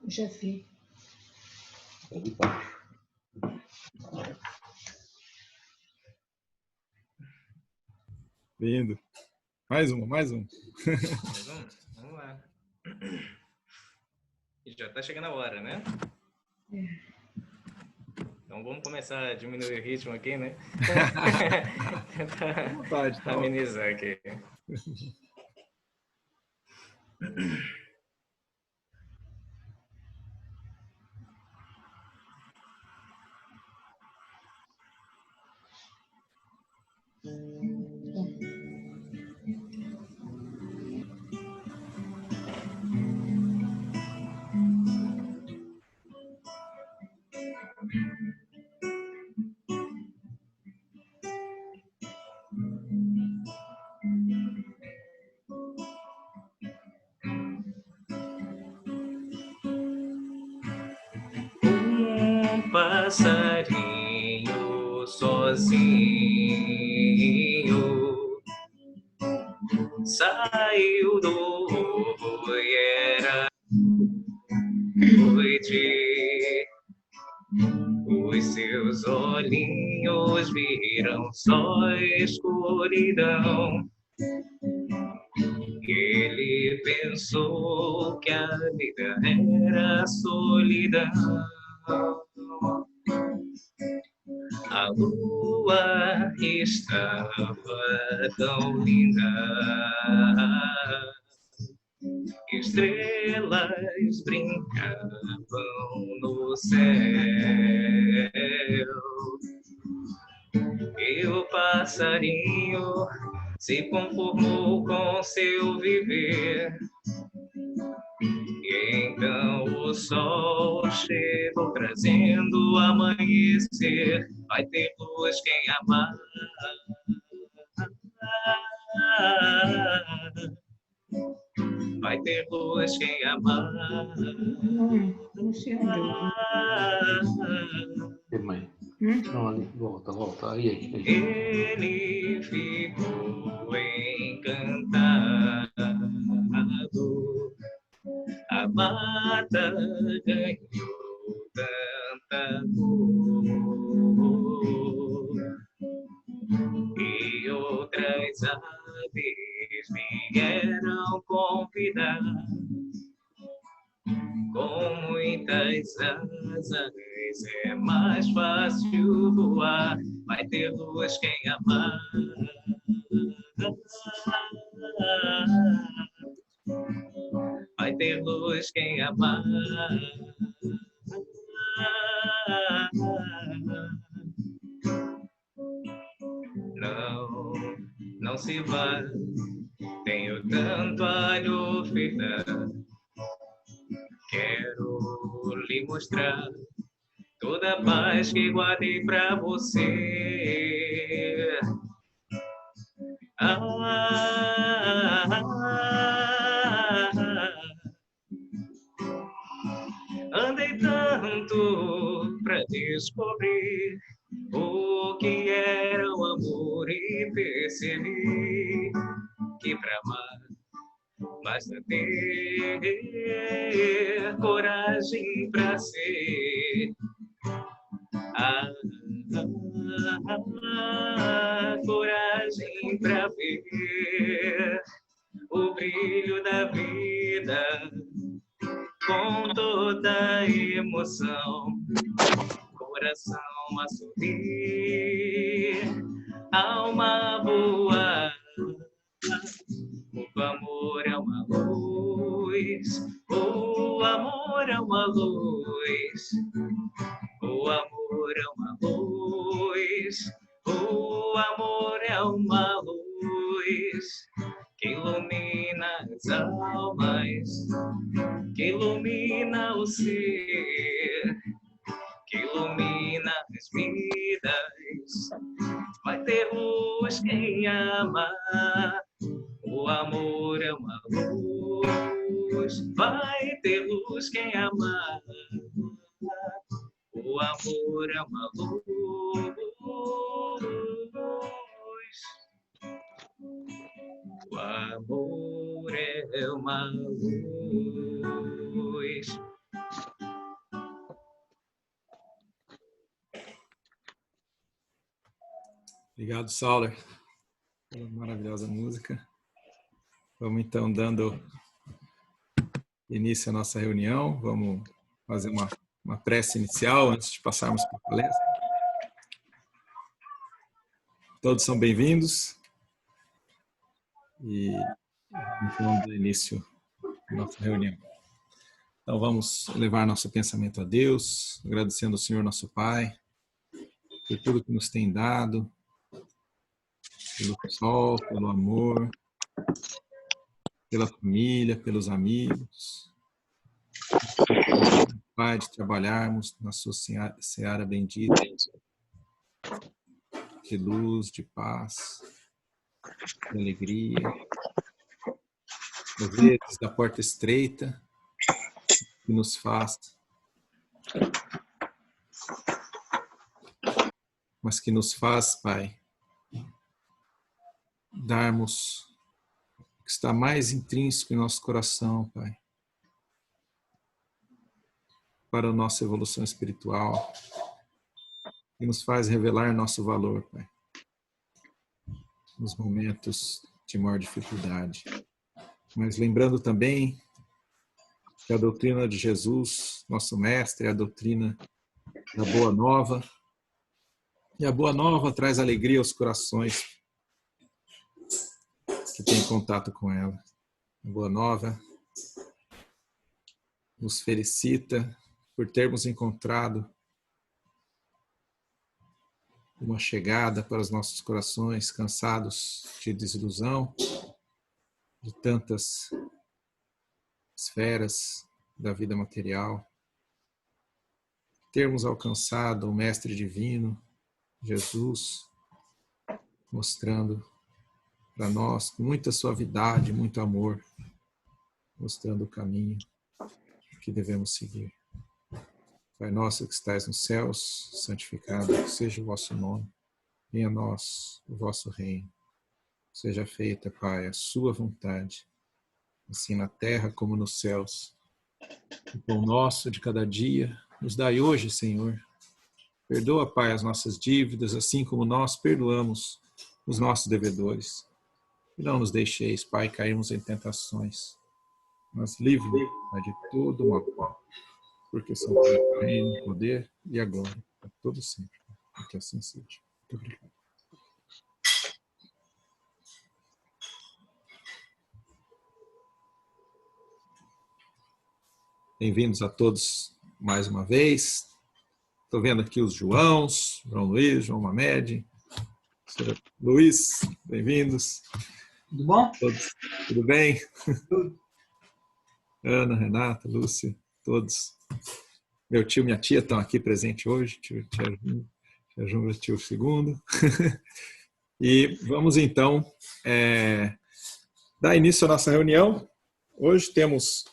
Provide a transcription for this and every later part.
Já vi. É de baixo. Lindo. Mais uma. Mais um? Vamos lá. E já tá chegando a hora, né? Então vamos começar a diminuir o ritmo aqui, né? Tentar vontade, tá amenizar aqui. Um passarinho sozinho saiu do ovo e era noite. Os seus olhinhos viram só escuridão. Ele pensou que a vida era solidão. A lua estava tão linda, estrelas brincavam no céu, e o passarinho se conformou com seu viver. E então o sol chegou trazendo o amanhecer. Vai ter luz quem amar. Vai ter luz quem amar. Não sei onde E mãe? Não, ali, volta. Aí. Ele ficou encantado. A mata ganhou tanta cor e outras aves vieram convidar. Com muitas asas é mais fácil voar. Vai ter luz quem amar. Vai ter luz quem amar. Não se vá. Tenho tanto a lhe ofertar. Quero lhe mostrar toda a paz que guardei pra você. Andei tanto pra descobrir o que era o amor e percebi que pra amar basta ter coragem pra ser. Coragem pra ver o brilho da vida com toda a emoção. Coração a sorrir, alma boa. O amor é uma luz, o amor é uma luz, o amor é uma luz, o amor é uma luz que ilumina as almas, que ilumina o ser, que ilumina as vidas. Vai ter luz quem ama. O amor é uma luz, vai ter luz quem amar. O amor é uma luz. O amor é uma luz. Obrigado, Sauler, pela maravilhosa música. Vamos então dando início à nossa reunião. Vamos fazer uma prece inicial antes de passarmos para a palestra. Todos são bem-vindos e então dando início à nossa reunião. Então vamos levar nosso pensamento a Deus, agradecendo ao Senhor nosso Pai por tudo que nos tem dado, pelo sol, pelo amor, pela família, pelos amigos, Pai, de trabalharmos na sua seara bendita, de luz, de paz, de alegria, às vezes da porta estreita que nos faz, mas que nos faz, Pai, darmos o que está mais intrínseco em nosso coração, Pai, para a nossa evolução espiritual, e nos faz revelar nosso valor, Pai, nos momentos de maior dificuldade. Mas lembrando também que a doutrina de Jesus, nosso mestre, é a doutrina da Boa Nova, e a Boa Nova traz alegria aos corações que têm contato com ela. A Boa Nova nos felicita por termos encontrado uma chegada para os nossos corações cansados de desilusão, de tantas esferas da vida material. Termos alcançado o Mestre Divino, Jesus, mostrando para nós com muita suavidade, muito amor, mostrando o caminho que devemos seguir. Pai nosso que estais nos céus, santificado seja o vosso nome. Venha a nós o vosso reino. Seja feita, Pai, a sua vontade, assim na terra como nos céus. O pão nosso de cada dia nos dai hoje, Senhor. Perdoa, Pai, as nossas dívidas, assim como nós perdoamos os nossos devedores. E não nos deixeis, Pai, cairmos em tentações, mas livre-nos, Pai, de todo o mal. Porque são o reino, o poder e a glória para todos sempre. Que assim seja. Muito obrigado. Bem-vindos a todos mais uma vez. Estou vendo aqui os João Luiz, João Mamed, Luiz, bem-vindos. Tudo bom? Todos, tudo bem? Tudo. Ana, Renata, Lúcia, todos. Meu tio e minha tia estão aqui presentes hoje, tia Júlia, tio segundo. E vamos então dar início à nossa reunião. Hoje temos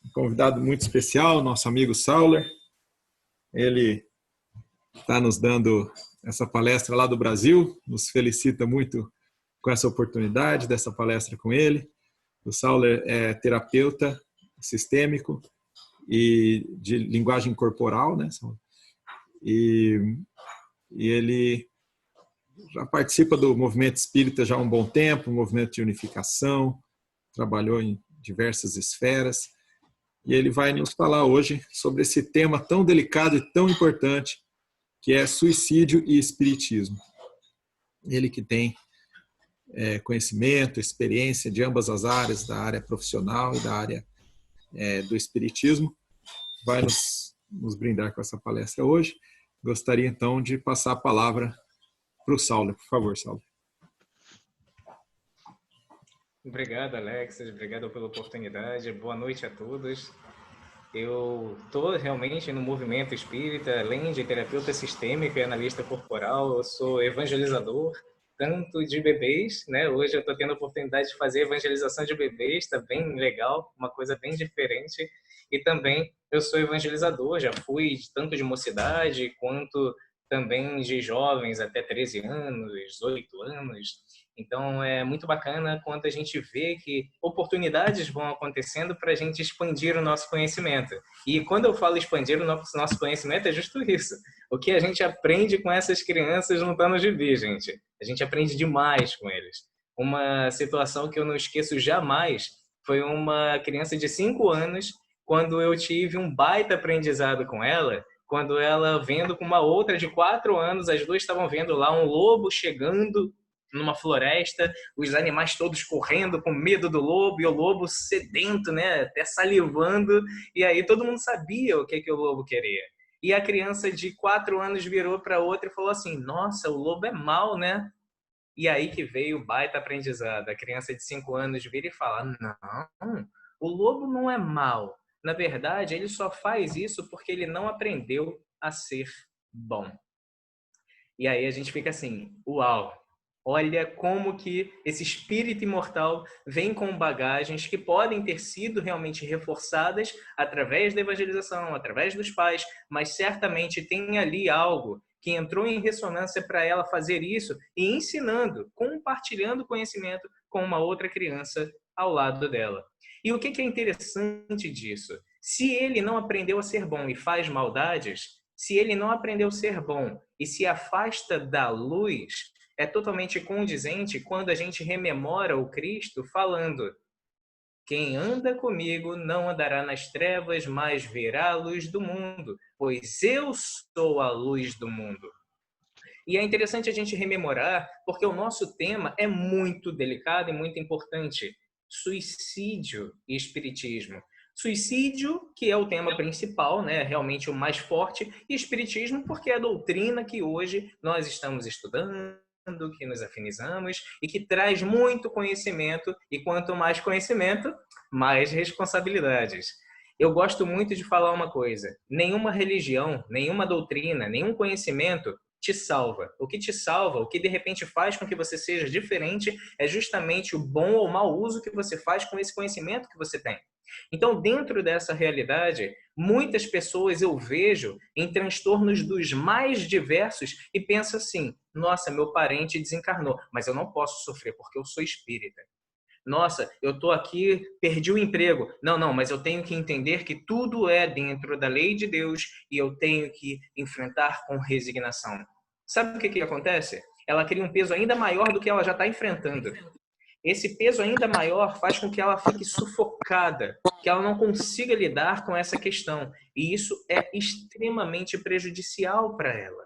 um convidado muito especial, nosso amigo Sauler. Ele está nos dando essa palestra lá do Brasil, nos felicita muito com essa oportunidade dessa palestra com ele. O Sauler é terapeuta sistêmico e de linguagem corporal, né? E ele já participa do movimento espírita já há um bom tempo, um movimento de unificação, trabalhou em diversas esferas, e ele vai nos falar hoje sobre esse tema tão delicado e tão importante, que é suicídio e espiritismo. Ele que tem conhecimento, experiência de ambas as áreas, da área profissional e da área do espiritismo, vai nos brindar com essa palestra hoje. Gostaria então de passar a palavra para o Sauler. Por favor, Sauler. Obrigado, Alexis. Obrigado pela oportunidade. Boa noite a todos. Eu estou realmente no movimento espírita, além de terapeuta sistêmico e analista corporal, eu sou evangelizador, tanto de bebês, né? Hoje eu estou tendo a oportunidade de fazer evangelização de bebês, está bem legal, uma coisa bem diferente. E também eu sou evangelizador, já fui tanto de mocidade quanto também de jovens até 13 anos, 18 anos. Então, é muito bacana quando a gente vê que oportunidades vão acontecendo para a gente expandir o nosso conhecimento. E quando eu falo expandir o nosso conhecimento, é justo isso. O que a gente aprende com essas crianças não está no gibi, gente. A gente aprende demais com eles. Uma situação que eu não esqueço jamais foi uma criança de 5 anos, quando eu tive um baita aprendizado com ela, quando ela vendo com uma outra de 4 anos, as duas estavam vendo lá um lobo chegando numa floresta, os animais todos correndo com medo do lobo, e o lobo sedento, né, até salivando, e aí todo mundo sabia o que o lobo queria. E a criança de 4 anos virou para outra e falou assim: nossa, o lobo é mau, né? E aí que veio o baita aprendizado. A criança de 5 anos vira e fala: não, o lobo não é mau. Na verdade, ele só faz isso porque ele não aprendeu a ser bom. E aí a gente fica assim: uau! Olha como que esse espírito imortal vem com bagagens que podem ter sido realmente reforçadas através da evangelização, através dos pais, mas certamente tem ali algo que entrou em ressonância para ela fazer isso e ensinando, compartilhando conhecimento com uma outra criança ao lado dela. E o que é interessante disso? Se ele não aprendeu a ser bom e faz maldades, se ele não aprendeu a ser bom e se afasta da luz, é totalmente condizente quando a gente rememora o Cristo falando: quem anda comigo não andará nas trevas, mas verá a luz do mundo, pois eu sou a luz do mundo. E é interessante a gente rememorar, porque o nosso tema é muito delicado e muito importante: suicídio e espiritismo. Suicídio, que é o tema principal, né, realmente o mais forte, e espiritismo, porque é a doutrina que hoje nós estamos estudando, que nos afinizamos e que traz muito conhecimento, e quanto mais conhecimento, mais responsabilidades. Eu gosto muito de falar uma coisa: nenhuma religião, nenhuma doutrina, nenhum conhecimento te salva. O que te salva, o que de repente faz com que você seja diferente, é justamente o bom ou mau uso que você faz com esse conhecimento que você tem. Então, dentro dessa realidade, muitas pessoas eu vejo em transtornos dos mais diversos e penso assim: nossa, meu parente desencarnou, mas eu não posso sofrer porque eu sou espírita. Nossa, eu estou aqui, perdi o emprego. Não, mas eu tenho que entender que tudo é dentro da lei de Deus e eu tenho que enfrentar com resignação. Sabe o que acontece? Ela cria um peso ainda maior do que ela já está enfrentando. Esse peso ainda maior faz com que ela fique sufocada, que ela não consiga lidar com essa questão. E isso é extremamente prejudicial para ela.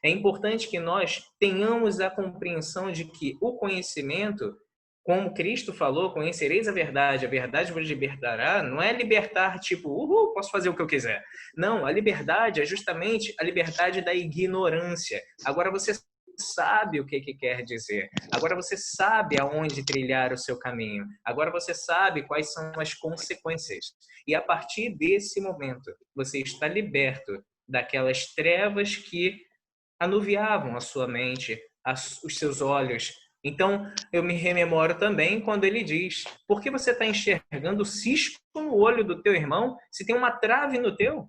É importante que nós tenhamos a compreensão de que o conhecimento, como Cristo falou, conhecereis a verdade vos libertará, não é libertar tipo, posso fazer o que eu quiser. Não, a liberdade é justamente a liberdade da ignorância. Agora você sabe o que quer dizer. Agora você sabe aonde trilhar o seu caminho. Agora você sabe quais são as consequências. E a partir desse momento, você está liberto daquelas trevas que anuviavam a sua mente, os seus olhos. Então, eu me rememoro também quando ele diz: por que você está enxergando o cisco no olho do teu irmão se tem uma trave no teu?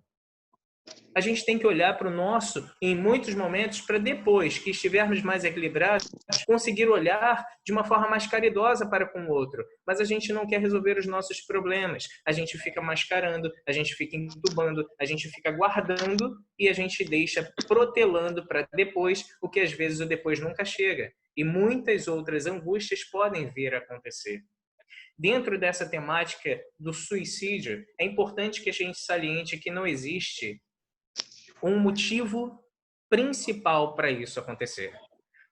A gente tem que olhar para o nosso, em muitos momentos, para depois que estivermos mais equilibrados, conseguir olhar de uma forma mais caridosa para com o outro. Mas a gente não quer resolver os nossos problemas. A gente fica mascarando, a gente fica entubando, a gente fica guardando e a gente deixa protelando para depois, o que às vezes o depois nunca chega. E muitas outras angústias podem vir a acontecer. Dentro dessa temática do suicídio, é importante que a gente saliente que não existe um motivo principal para isso acontecer.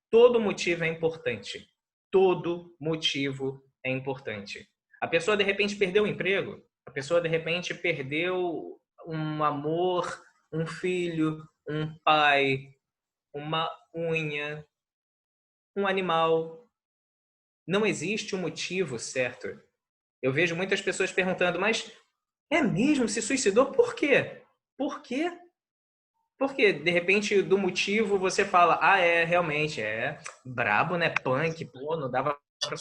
Todo motivo é importante. Todo motivo é importante. A pessoa, de repente, perdeu o emprego. A pessoa, de repente, perdeu um amor, um filho, um pai, uma unha, um animal. Não existe um motivo certo. Eu vejo muitas pessoas perguntando: mas é mesmo? Se suicidou? Por quê? Por quê? Porque, de repente, do motivo você fala: realmente, é brabo, né? Punk, pô, não dava pra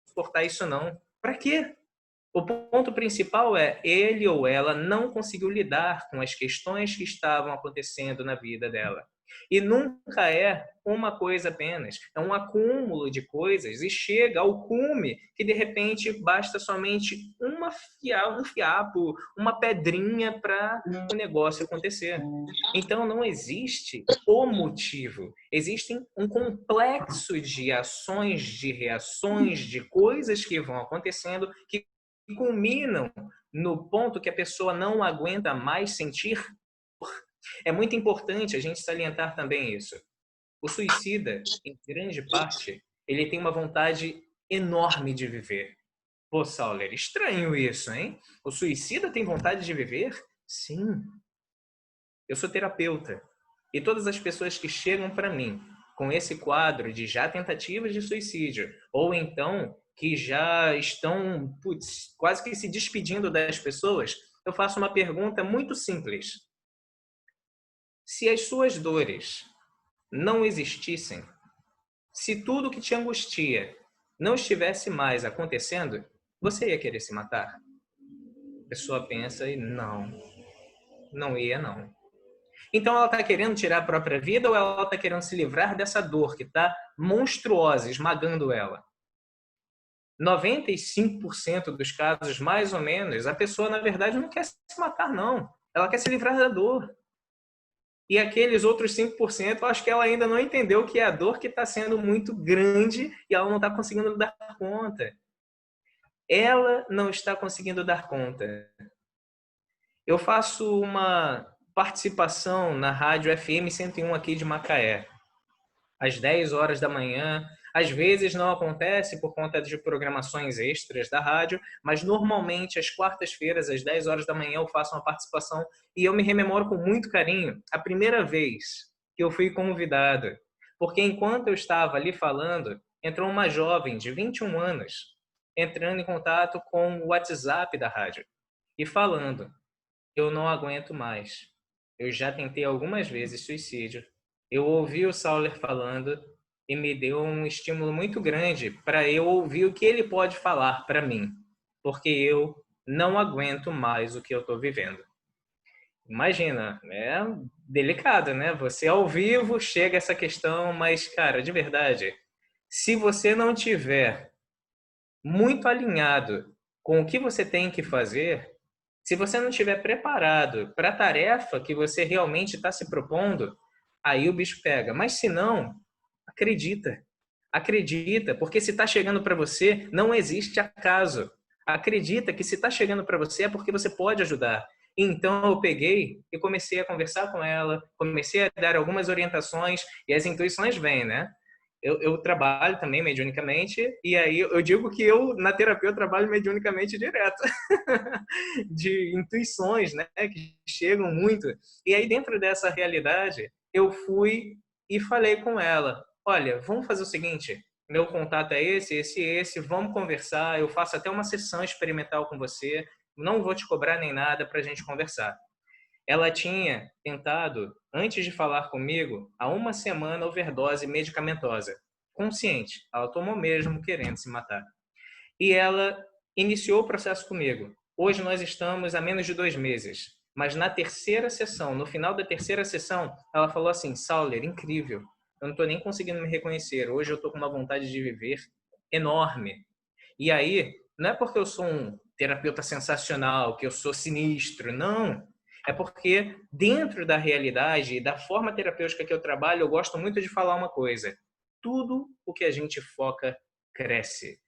suportar isso não. Pra quê? O ponto principal é: ele ou ela não conseguiu lidar com as questões que estavam acontecendo na vida dela. E nunca é uma coisa apenas, é um acúmulo de coisas e chega ao cume que de repente basta somente um fiapo, uma pedrinha para o negócio acontecer. Então não existe o motivo, existe um complexo de ações, de reações, de coisas que vão acontecendo que culminam no ponto que a pessoa não aguenta mais sentir. É muito importante a gente salientar também isso. O suicida, em grande parte, ele tem uma vontade enorme de viver. Pô, Sauler, estranho isso, hein? O suicida tem vontade de viver? Sim. Eu sou terapeuta. E todas as pessoas que chegam para mim com esse quadro de já tentativas de suicídio, ou então que já estão quase que se despedindo das pessoas, eu faço uma pergunta muito simples. Se as suas dores não existissem, se tudo que te angustia não estivesse mais acontecendo, você ia querer se matar? A pessoa pensa e não ia não. Então ela está querendo tirar a própria vida ou ela está querendo se livrar dessa dor que está monstruosa, esmagando ela? 95% dos casos, mais ou menos, a pessoa na verdade não quer se matar não. Ela quer se livrar da dor. E aqueles outros 5%, eu acho que ela ainda não entendeu que é a dor que está sendo muito grande e ela não está conseguindo dar conta. Ela não está conseguindo dar conta. Eu faço uma participação na rádio FM 101 aqui de Macaé, às 10 horas da manhã. Às vezes não acontece por conta de programações extras da rádio, mas normalmente às quartas-feiras, às 10 horas da manhã, eu faço uma participação e eu me rememoro com muito carinho a primeira vez que eu fui convidado. Porque enquanto eu estava ali falando, entrou uma jovem de 21 anos, entrando em contato com o WhatsApp da rádio e falando: eu não aguento mais. Eu já tentei algumas vezes suicídio. Eu ouvi o Sauler falando e me deu um estímulo muito grande para eu ouvir o que ele pode falar para mim, porque eu não aguento mais o que eu estou vivendo. Imagina, é delicado, né? Você ao vivo chega essa questão, mas, cara, de verdade, se você não tiver muito alinhado com o que você tem que fazer, se você não estiver preparado para a tarefa que você realmente está se propondo, aí o bicho pega. Mas se não, acredita. Acredita, porque se está chegando para você, não existe acaso. Acredita que se está chegando para você é porque você pode ajudar. Então eu peguei e comecei a conversar com ela, comecei a dar algumas orientações e as intuições vêm, né? Eu trabalho também mediunicamente e aí eu digo que eu, na terapia, eu trabalho mediunicamente direto. De intuições, né? Que chegam muito. E aí dentro dessa realidade, eu fui e falei com ela: olha, vamos fazer o seguinte, meu contato é esse, vamos conversar, eu faço até uma sessão experimental com você, não vou te cobrar nem nada para a gente conversar. Ela tinha tentado, antes de falar comigo, há uma semana, overdose medicamentosa. Consciente, ela tomou mesmo querendo se matar. E ela iniciou o processo comigo. Hoje nós estamos há menos de 2 meses. Mas na terceira sessão, no final da terceira sessão, ela falou assim: Sauler, incrível. Eu não estou nem conseguindo me reconhecer. Hoje eu estou com uma vontade de viver enorme. E aí, não é porque eu sou um terapeuta sensacional, que eu sou sinistro, não. É porque dentro da realidade e da forma terapêutica que eu trabalho, eu gosto muito de falar uma coisa: tudo o que a gente foca cresce.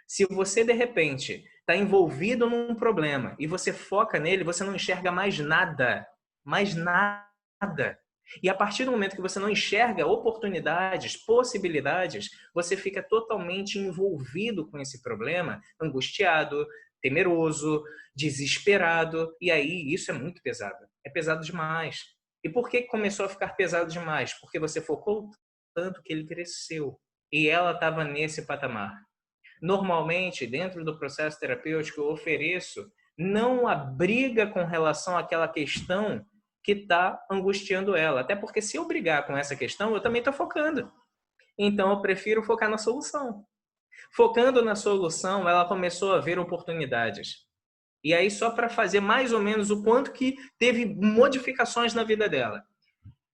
Se você, de repente, está envolvido num problema e você foca nele, você não enxerga mais nada. Mais nada. E a partir do momento que você não enxerga oportunidades, possibilidades, você fica totalmente envolvido com esse problema, angustiado, temeroso, desesperado. E aí isso é muito pesado. É pesado demais. E por que começou a ficar pesado demais? Porque você focou tanto que ele cresceu. E ela estava nesse patamar. Normalmente, dentro do processo terapêutico, eu ofereço não a briga com relação àquela questão que está angustiando ela. Até porque se eu brigar com essa questão, eu também estou focando. Então, eu prefiro focar na solução. Focando na solução, ela começou a ver oportunidades. E aí, só para fazer mais ou menos o quanto que teve modificações na vida dela.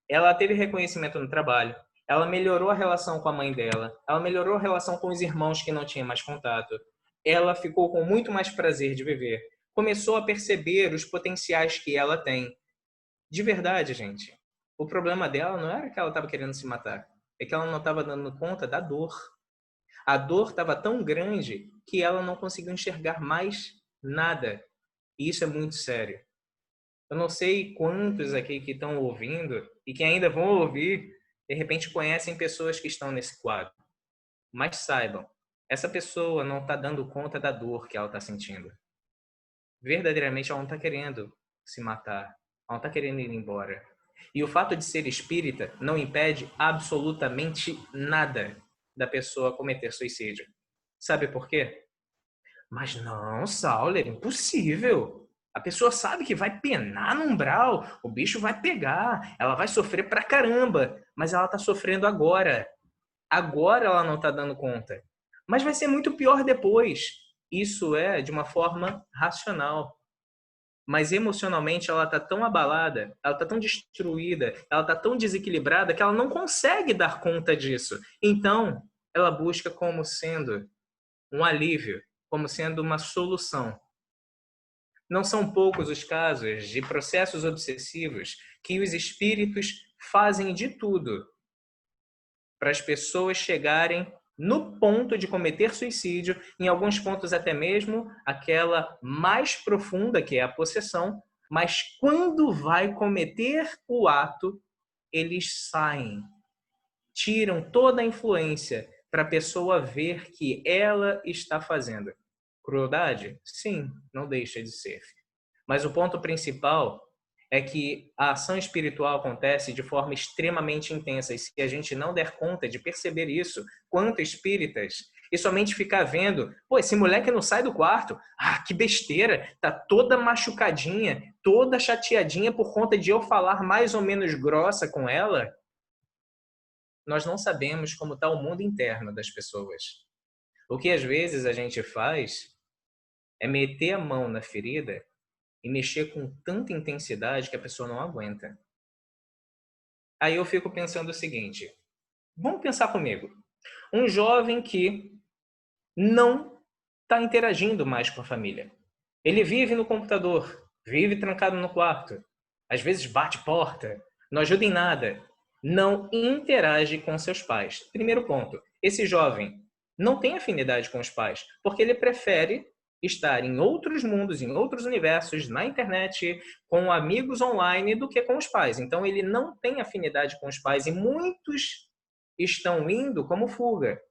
ela teve reconhecimento no trabalho, ela melhorou a relação com a mãe dela, ela melhorou a relação com os irmãos que não tinham mais contato, ela ficou com muito mais prazer de viver, começou a perceber os potenciais que ela tem. De verdade, gente, o problema dela não era que ela estava querendo se matar, é que ela não estava dando conta da dor. A dor estava tão grande que ela não conseguiu enxergar mais nada. E isso é muito sério. Eu não sei quantos aqui que estão ouvindo e que ainda vão ouvir, de repente conhecem pessoas que estão nesse quadro. Mas saibam, essa pessoa não está dando conta da dor que ela está sentindo. Verdadeiramente ela não está querendo se matar. Ela não está querendo ir embora. E o fato de ser espírita não impede absolutamente nada da pessoa cometer suicídio. Sabe por quê? Mas não, Sauler, impossível. A pessoa sabe que vai penar no umbral, o bicho vai pegar, ela vai sofrer pra caramba, mas ela tá sofrendo agora. Agora ela não tá dando conta. Mas vai ser muito pior depois. Isso é de uma forma racional. Mas emocionalmente ela tá tão abalada, ela tá tão destruída, ela tá tão desequilibrada que ela não consegue dar conta disso. Então, ela busca como sendo um alívio, como sendo uma solução. Não são poucos os casos de processos obsessivos que os espíritos fazem de tudo para as pessoas chegarem no ponto de cometer suicídio, em alguns pontos até mesmo aquela mais profunda, que é a possessão, mas quando vai cometer o ato, eles saem, tiram toda a influência para a pessoa ver que ela está fazendo. Crueldade? Sim, não deixa de ser. Mas o ponto principal é que a ação espiritual acontece de forma extremamente intensa. E se a gente não der conta de perceber isso, quanto espíritas, e somente ficar vendo, pô, esse moleque não sai do quarto, que besteira, tá toda machucadinha, toda chateadinha por conta de eu falar mais ou menos grossa com ela, nós não sabemos como está o mundo interno das pessoas. O que às vezes a gente faz é meter a mão na ferida e mexer com tanta intensidade que a pessoa não aguenta. Aí eu fico pensando o seguinte, vamos pensar comigo. Um jovem que não está interagindo mais com a família. Ele vive no computador, vive trancado no quarto, às vezes bate porta, não ajuda em nada, não interage com seus pais. Primeiro ponto, esse jovem não tem afinidade com os pais, porque ele prefere estar em outros mundos, em outros universos, na internet, com amigos online, do que com os pais. Então, ele não tem afinidade com os pais e muitos estão indo como fuga.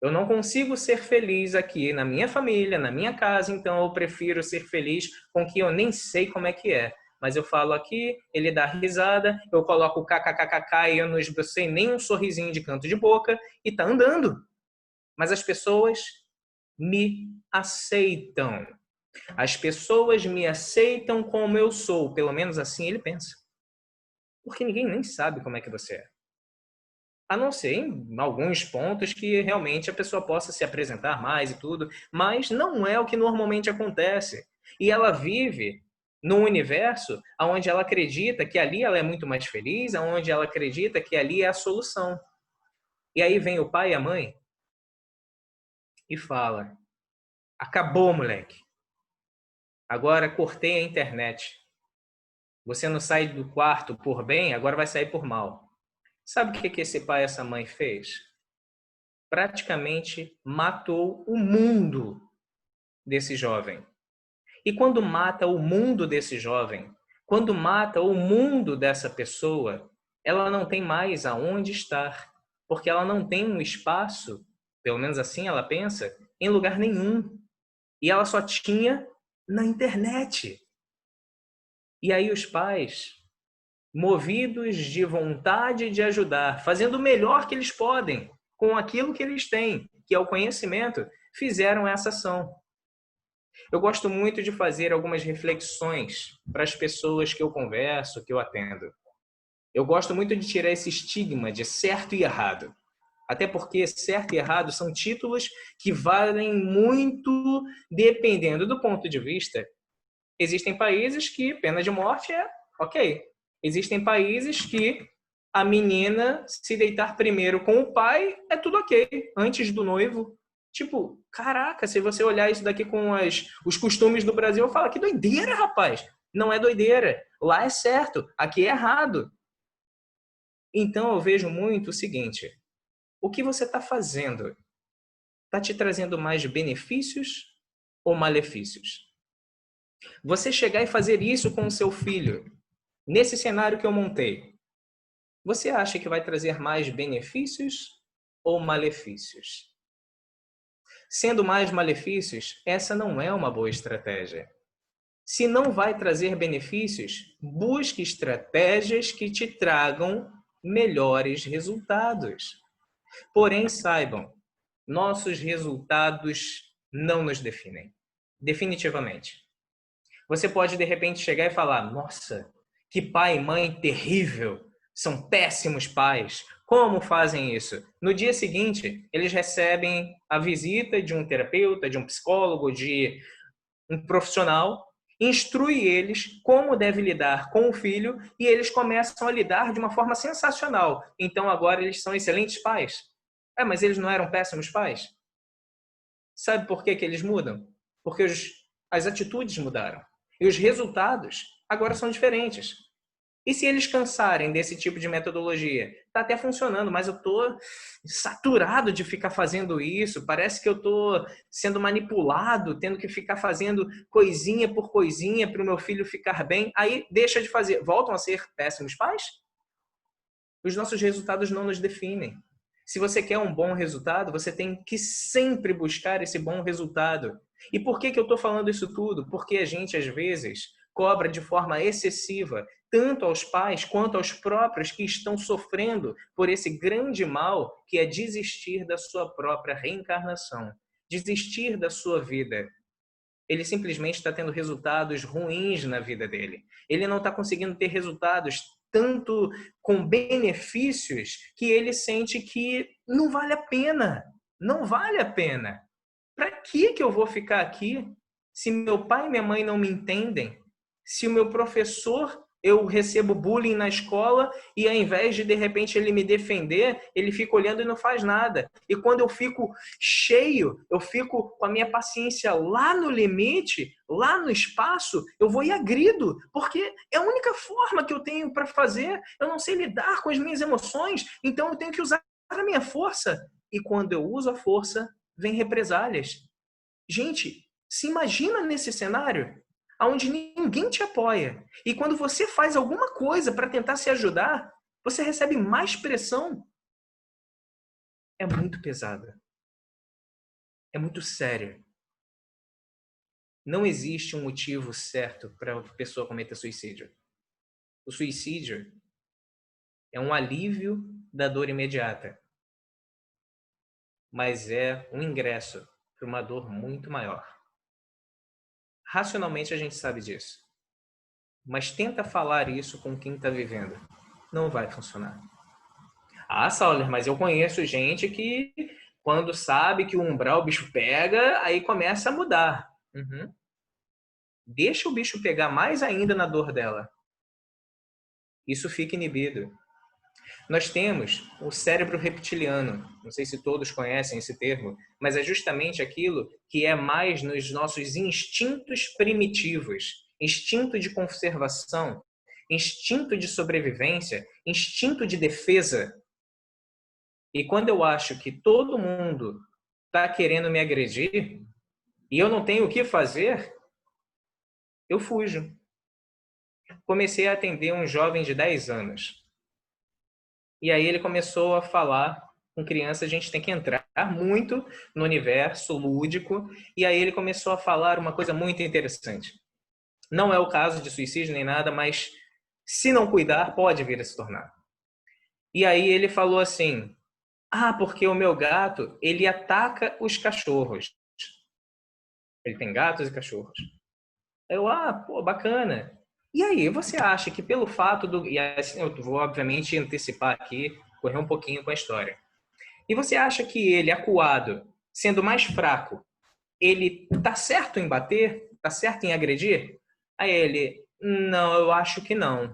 Eu não consigo ser feliz aqui na minha família, na minha casa, então eu prefiro ser feliz com que eu nem sei como é que é. Mas eu falo aqui, ele dá risada, eu coloco o kkkk e eu não esbocei nem um sorrisinho de canto de boca e tá andando. Mas as pessoas me aceitam. As pessoas me aceitam como eu sou. Pelo menos assim ele pensa. Porque ninguém nem sabe como é que você é. A não ser em alguns pontos que realmente a pessoa possa se apresentar mais e tudo. Mas não é o que normalmente acontece. E ela vive num universo onde ela acredita que ali ela é muito mais feliz, onde ela acredita que ali é a solução. E aí vem o pai e a mãe e fala: acabou, moleque. Agora cortei a internet. Você não sai do quarto por bem, agora vai sair por mal. Sabe o que esse pai e essa mãe fez? Praticamente matou o mundo desse jovem. E quando mata o mundo desse jovem, quando mata o mundo dessa pessoa, ela não tem mais aonde estar, porque ela não tem um espaço, pelo menos assim ela pensa, em lugar nenhum. E ela só tinha na internet. E aí os pais, movidos de vontade de ajudar, fazendo o melhor que eles podem, com aquilo que eles têm, que é o conhecimento, fizeram essa ação. Eu gosto muito de fazer algumas reflexões para as pessoas que eu converso, que eu atendo. Eu gosto muito de tirar esse estigma de certo e errado. Até porque certo e errado são títulos que valem muito dependendo do ponto de vista. Existem países que pena de morte é ok. Existem países que a menina se deitar primeiro com o pai é tudo ok, antes do noivo. Tipo, caraca, se você olhar isso daqui com os costumes do Brasil, eu falo, que doideira, rapaz. Não é doideira. Lá é certo, aqui é errado. Então eu vejo muito o seguinte, o que você está fazendo está te trazendo mais benefícios ou malefícios? Você chegar e fazer isso com o seu filho, nesse cenário que eu montei, você acha que vai trazer mais benefícios ou malefícios? Sendo mais malefícios, essa não é uma boa estratégia. Se não vai trazer benefícios, busque estratégias que te tragam melhores resultados. Porém, saibam, nossos resultados não nos definem. Definitivamente. Você pode, de repente, chegar e falar, nossa, que pai e mãe terrível, são péssimos pais. Como fazem isso? No dia seguinte, eles recebem a visita de um terapeuta, de um psicólogo, de um profissional, instrui eles como deve lidar com o filho e eles começam a lidar de uma forma sensacional. Então, agora eles são excelentes pais. Mas eles não eram péssimos pais? Sabe por que eles mudam? Porque as atitudes mudaram. E os resultados agora são diferentes. E se eles cansarem desse tipo de metodologia? Está até funcionando, mas eu estou saturado de ficar fazendo isso. Parece que eu estou sendo manipulado, tendo que ficar fazendo coisinha por coisinha para o meu filho ficar bem. Aí deixa de fazer. Voltam a ser péssimos pais? Os nossos resultados não nos definem. Se você quer um bom resultado, você tem que sempre buscar esse bom resultado. E por que eu estou falando isso tudo? Porque a gente, às vezes, cobra de forma excessiva, tanto aos pais quanto aos próprios que estão sofrendo por esse grande mal que é desistir da sua própria reencarnação, desistir da sua vida. Ele simplesmente está tendo resultados ruins na vida dele. Ele não está conseguindo ter resultados tanto com benefícios que ele sente que não vale a pena. Não vale a pena. Para que eu vou ficar aqui se meu pai e minha mãe não me entendem? Se o meu professor, eu recebo bullying na escola e ao invés de repente ele me defender, ele fica olhando e não faz nada. E quando eu fico cheio, eu fico com a minha paciência lá no limite, lá no espaço, eu vou e agrido, porque é a única forma que eu tenho para fazer. Eu não sei lidar com as minhas emoções, então eu tenho que usar a minha força. E quando eu uso a força, vem represálias. Gente, se imagina nesse cenário onde ninguém te apoia. E quando você faz alguma coisa para tentar se ajudar, você recebe mais pressão. É muito pesada. É muito sério. Não existe um motivo certo para a pessoa cometer suicídio. O suicídio é um alívio da dor imediata, mas é um ingresso para uma dor muito maior. Racionalmente a gente sabe disso. Mas tenta falar isso com quem está vivendo. Não vai funcionar. Ah, Sauler, mas eu conheço gente que quando sabe que o umbral o bicho pega, aí começa a mudar. Uhum. Deixa o bicho pegar mais ainda na dor dela. Isso fica inibido. Nós temos o cérebro reptiliano. Não sei se todos conhecem esse termo, mas é justamente aquilo que é mais nos nossos instintos primitivos. Instinto de conservação, instinto de sobrevivência, instinto de defesa. E quando eu acho que todo mundo está querendo me agredir e eu não tenho o que fazer, eu fujo. Comecei a atender um jovem de 10 anos. E aí ele começou a falar com criança, a gente tem que entrar muito no universo lúdico. E aí ele começou a falar uma coisa muito interessante. Não é o caso de suicídio nem nada, mas se não cuidar, pode vir a se tornar. E aí ele falou assim, porque o meu gato, ele ataca os cachorros. Ele tem gatos e cachorros. Eu, bacana. E aí, você acha que pelo fato do... E assim, eu vou, obviamente, antecipar aqui, correr um pouquinho com a história. E você acha que ele, acuado, sendo mais fraco, ele tá certo em bater? Tá certo em agredir? Aí ele, não, eu acho que não.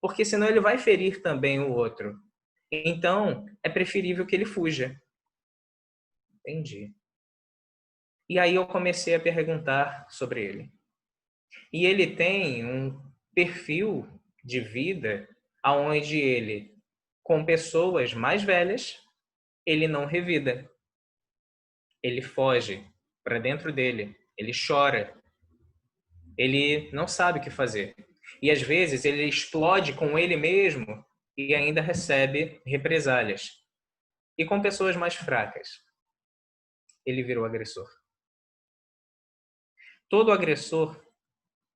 porque senão ele vai ferir também o outro. Então, é preferível que ele fuja. Entendi. E aí eu comecei a perguntar sobre ele. E ele tem um perfil de vida aonde ele, com pessoas mais velhas, ele não revida. Ele foge para dentro dele, ele chora, ele não sabe o que fazer. E às vezes ele explode com ele mesmo e ainda recebe represálias. E com pessoas mais fracas, ele virou agressor. Todo agressor,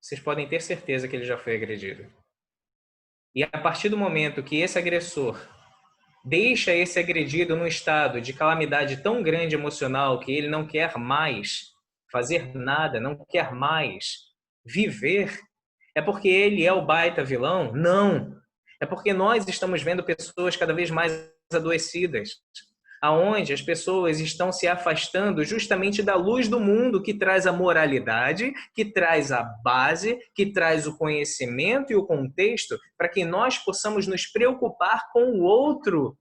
vocês podem ter certeza que ele já foi agredido. E a partir do momento que esse agressor deixa esse agredido num estado de calamidade tão grande emocional que ele não quer mais fazer nada, não quer mais viver, é porque ele é o baita vilão? Não. É porque nós estamos vendo pessoas cada vez mais adoecidas, aonde as pessoas estão se afastando justamente da luz do mundo que traz a moralidade, que traz a base, que traz o conhecimento e o contexto para que nós possamos nos preocupar com o outro.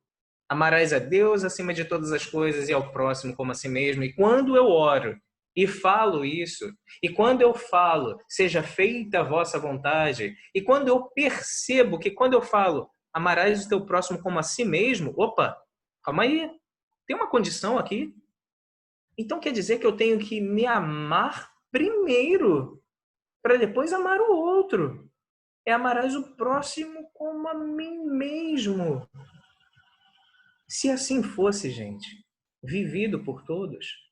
Amarás a Deus acima de todas as coisas e ao próximo como a si mesmo. E quando eu oro e falo isso, e quando eu falo, seja feita a vossa vontade, e quando eu percebo que quando eu falo, amarás o teu próximo como a si mesmo, opa, calma aí, tem uma condição aqui. Então quer dizer que eu tenho que me amar primeiro, para depois amar o outro. É amarás o próximo como a mim mesmo. Se assim fosse, gente, vivido por todos,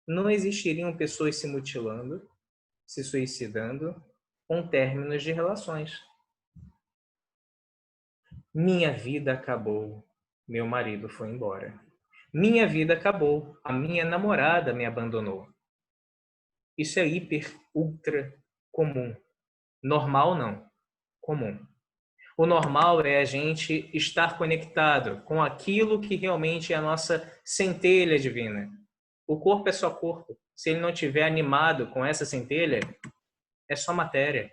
não existiriam pessoas se mutilando, se suicidando, com términos de relações. Minha vida acabou, meu marido foi embora. Minha vida acabou, a minha namorada me abandonou. Isso é hiper, ultra comum. Normal não, comum. O normal é a gente estar conectado com aquilo que realmente é a nossa centelha divina. O corpo é só corpo. Se ele não estiver animado com essa centelha, é só matéria.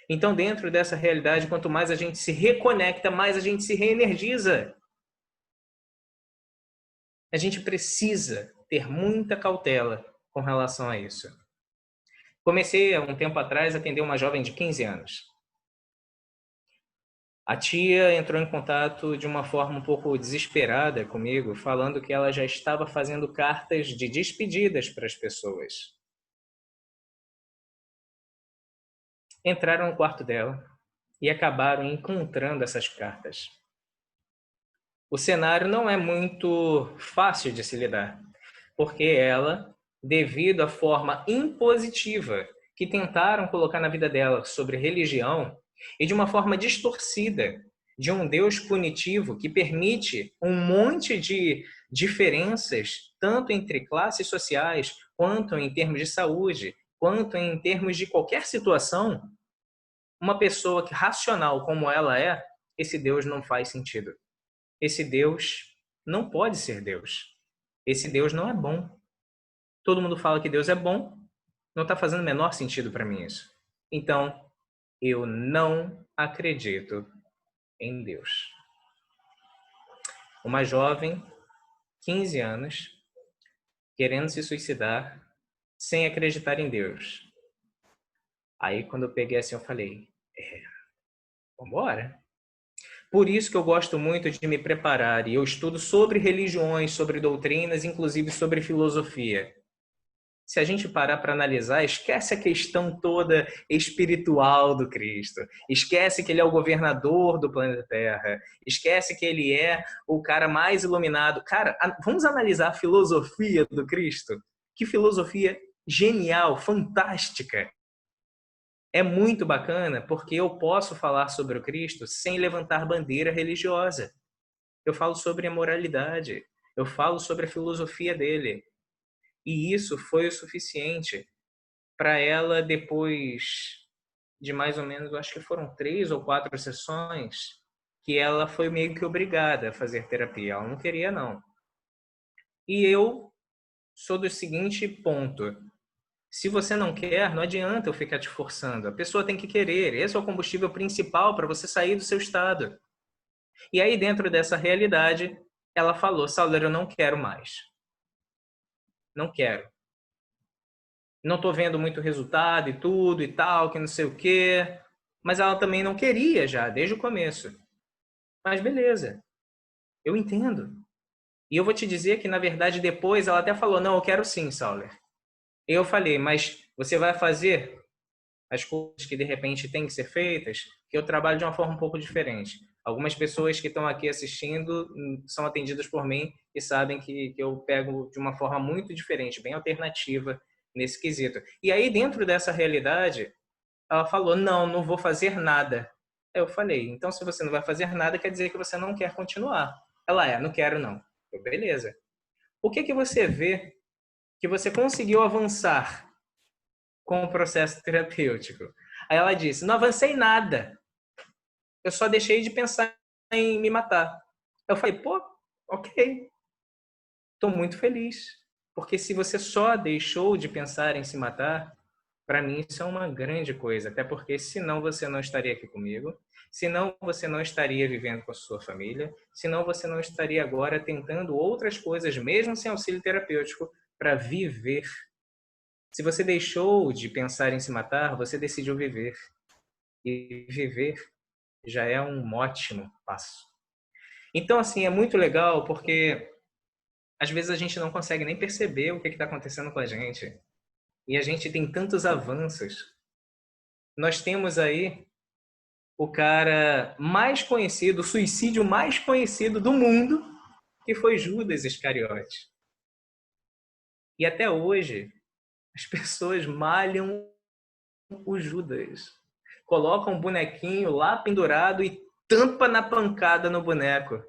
Então, dentro dessa realidade, quanto mais a gente se reconecta, mais a gente se reenergiza. A gente precisa ter muita cautela com relação a isso. Comecei, há um tempo atrás, a atender uma jovem de 15 anos. A tia entrou em contato de uma forma um pouco desesperada comigo, falando que ela já estava fazendo cartas de despedidas para as pessoas. Entraram no quarto dela e acabaram encontrando essas cartas. O cenário não é muito fácil de se lidar, porque ela, devido à forma impositiva que tentaram colocar na vida dela sobre religião, e de uma forma distorcida, de um Deus punitivo que permite um monte de diferenças, tanto entre classes sociais, quanto em termos de saúde, quanto em termos de qualquer situação, uma pessoa que racional como ela é, esse Deus não faz sentido. Esse Deus não pode ser Deus. Esse Deus não é bom. Todo mundo fala que Deus é bom, não está fazendo o menor sentido para mim isso. Então, eu não acredito em Deus. Uma jovem, 15 anos, querendo se suicidar, sem acreditar em Deus. Aí, quando eu peguei assim, eu falei, vambora. Por isso que eu gosto muito de me preparar e eu estudo sobre religiões, sobre doutrinas, inclusive sobre filosofia. Se a gente parar para analisar, esquece a questão toda espiritual do Cristo. Esquece que ele é o governador do planeta Terra. Esquece que ele é o cara mais iluminado. Cara, vamos analisar a filosofia do Cristo? Que filosofia genial, fantástica. É muito bacana porque eu posso falar sobre o Cristo sem levantar bandeira religiosa. Eu falo sobre a moralidade. Eu falo sobre a filosofia dele. E isso foi o suficiente para ela, depois de mais ou menos, eu acho que foram 3 ou 4 sessões, que ela foi meio que obrigada a fazer terapia. Ela não queria, não. E eu sou do seguinte ponto. Se você não quer, não adianta eu ficar te forçando. A pessoa tem que querer. Esse é o combustível principal para você sair do seu estado. E aí, dentro dessa realidade, ela falou, Sauler, eu não quero mais. Não quero. Não estou vendo muito resultado e tudo e tal, que não sei o quê. Mas ela também não queria já, desde o começo. Mas beleza, eu entendo. E eu vou te dizer que, na verdade, depois ela até falou, não, eu quero sim, Sauler. E eu falei, mas você vai fazer as coisas que, de repente, têm que ser feitas? Que eu trabalho de uma forma um pouco diferente. Algumas pessoas que estão aqui assistindo são atendidas por mim e sabem que eu pego de uma forma muito diferente, bem alternativa nesse quesito. E aí, dentro dessa realidade, ela falou, não, não vou fazer nada. Eu falei, então se você não vai fazer nada, quer dizer que você não quer continuar. Ela, não quero não. Eu, beleza. O que você vê que você conseguiu avançar com o processo terapêutico? Aí ela disse, não avancei nada. Eu só deixei de pensar em me matar. Eu falei, pô, ok. Estou muito feliz. Porque se você só deixou de pensar em se matar, para mim isso é uma grande coisa. Até porque senão você não estaria aqui comigo, senão você não estaria vivendo com a sua família, senão você não estaria agora tentando outras coisas, mesmo sem auxílio terapêutico, para viver. Se você deixou de pensar em se matar, você decidiu viver. E viver já é um ótimo passo. Então, assim, é muito legal porque às vezes a gente não consegue nem perceber o que está acontecendo com a gente. E a gente tem tantos avanços. Nós temos aí o cara mais conhecido, o suicídio mais conhecido do mundo, que foi Judas Iscariote. E até hoje, as pessoas malham o Judas. Colocam um bonequinho lá pendurado e tampa na pancada no boneco.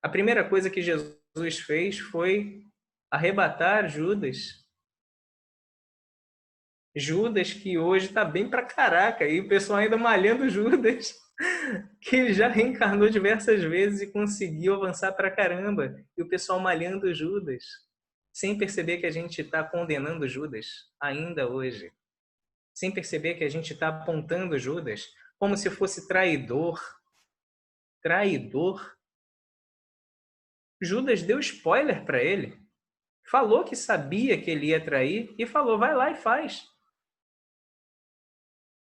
A primeira coisa que Jesus fez foi arrebatar Judas. Judas, que hoje tá bem pra caraca, e o pessoal ainda malhando Judas, que já reencarnou diversas vezes e conseguiu avançar pra caramba. E o pessoal malhando Judas, sem perceber que a gente está condenando Judas ainda hoje. Sem perceber que a gente está apontando Judas como se fosse traidor. Traidor. Judas deu spoiler para ele. Falou que sabia que ele ia trair e falou, vai lá e faz.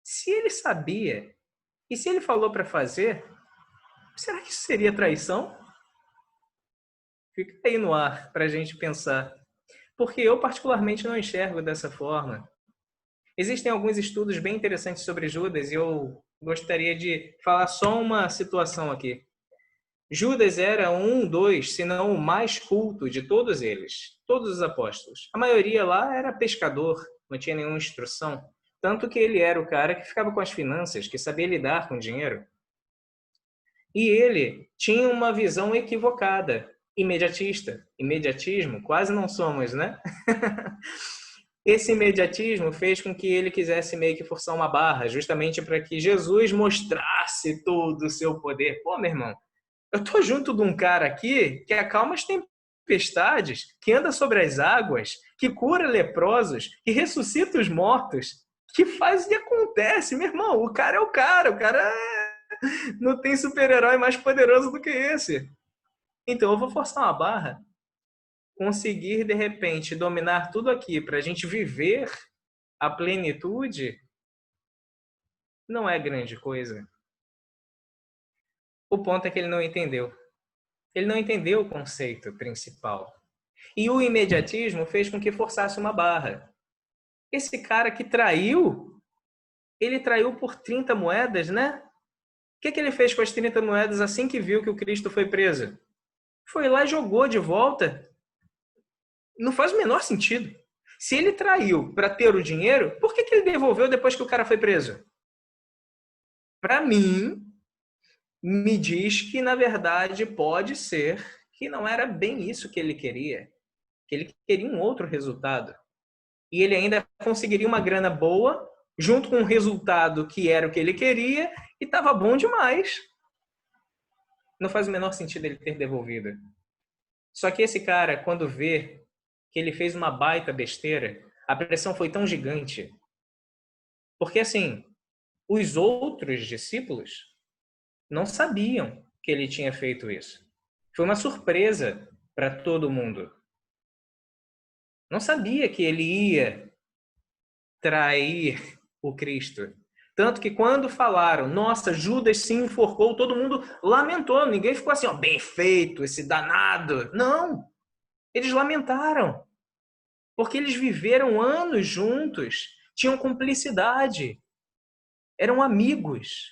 Se ele sabia e se ele falou para fazer, será que isso seria traição? Fica aí no ar para a gente pensar. Porque eu particularmente não enxergo dessa forma. Existem alguns estudos bem interessantes sobre Judas e eu gostaria de falar só uma situação aqui. Judas era se não o mais culto de todos eles, todos os apóstolos. A maioria lá era pescador, não tinha nenhuma instrução. Tanto que ele era o cara que ficava com as finanças, que sabia lidar com o dinheiro. E ele tinha uma visão equivocada, imediatista. Imediatismo, quase não somos, né? Esse imediatismo fez com que ele quisesse meio que forçar uma barra, justamente para que Jesus mostrasse todo o seu poder. Pô, meu irmão, eu tô junto de um cara aqui que acalma as tempestades, que anda sobre as águas, que cura leprosos, que ressuscita os mortos, que faz o que acontece, meu irmão. O cara não tem super-herói mais poderoso do que esse. Então eu vou forçar uma barra. Conseguir, de repente, dominar tudo aqui para a gente viver a plenitude não é grande coisa. O ponto é que ele não entendeu. Ele não entendeu o conceito principal. E o imediatismo fez com que forçasse uma barra. Esse cara que traiu, ele traiu por 30 moedas, né? O que ele fez com as 30 moedas assim que viu que o Cristo foi preso? Foi lá e jogou de volta. Não faz o menor sentido. Se ele traiu para ter o dinheiro, por que ele devolveu depois que o cara foi preso? Para mim, me diz que, na verdade, pode ser que não era bem isso que ele queria. Que ele queria um outro resultado. E ele ainda conseguiria uma grana boa, junto com um resultado que era o que ele queria, e estava bom demais. Não faz o menor sentido ele ter devolvido. Só que esse cara, quando vê que ele fez uma baita besteira, a pressão foi tão gigante. Porque, assim, os outros discípulos não sabiam que ele tinha feito isso. Foi uma surpresa para todo mundo. Não sabia que ele ia trair o Cristo. Tanto que quando falaram, nossa, Judas se enforcou, todo mundo lamentou. Ninguém ficou assim, ó, bem feito, esse danado. Não! Eles lamentaram. Porque eles viveram anos juntos, tinham cumplicidade, eram amigos.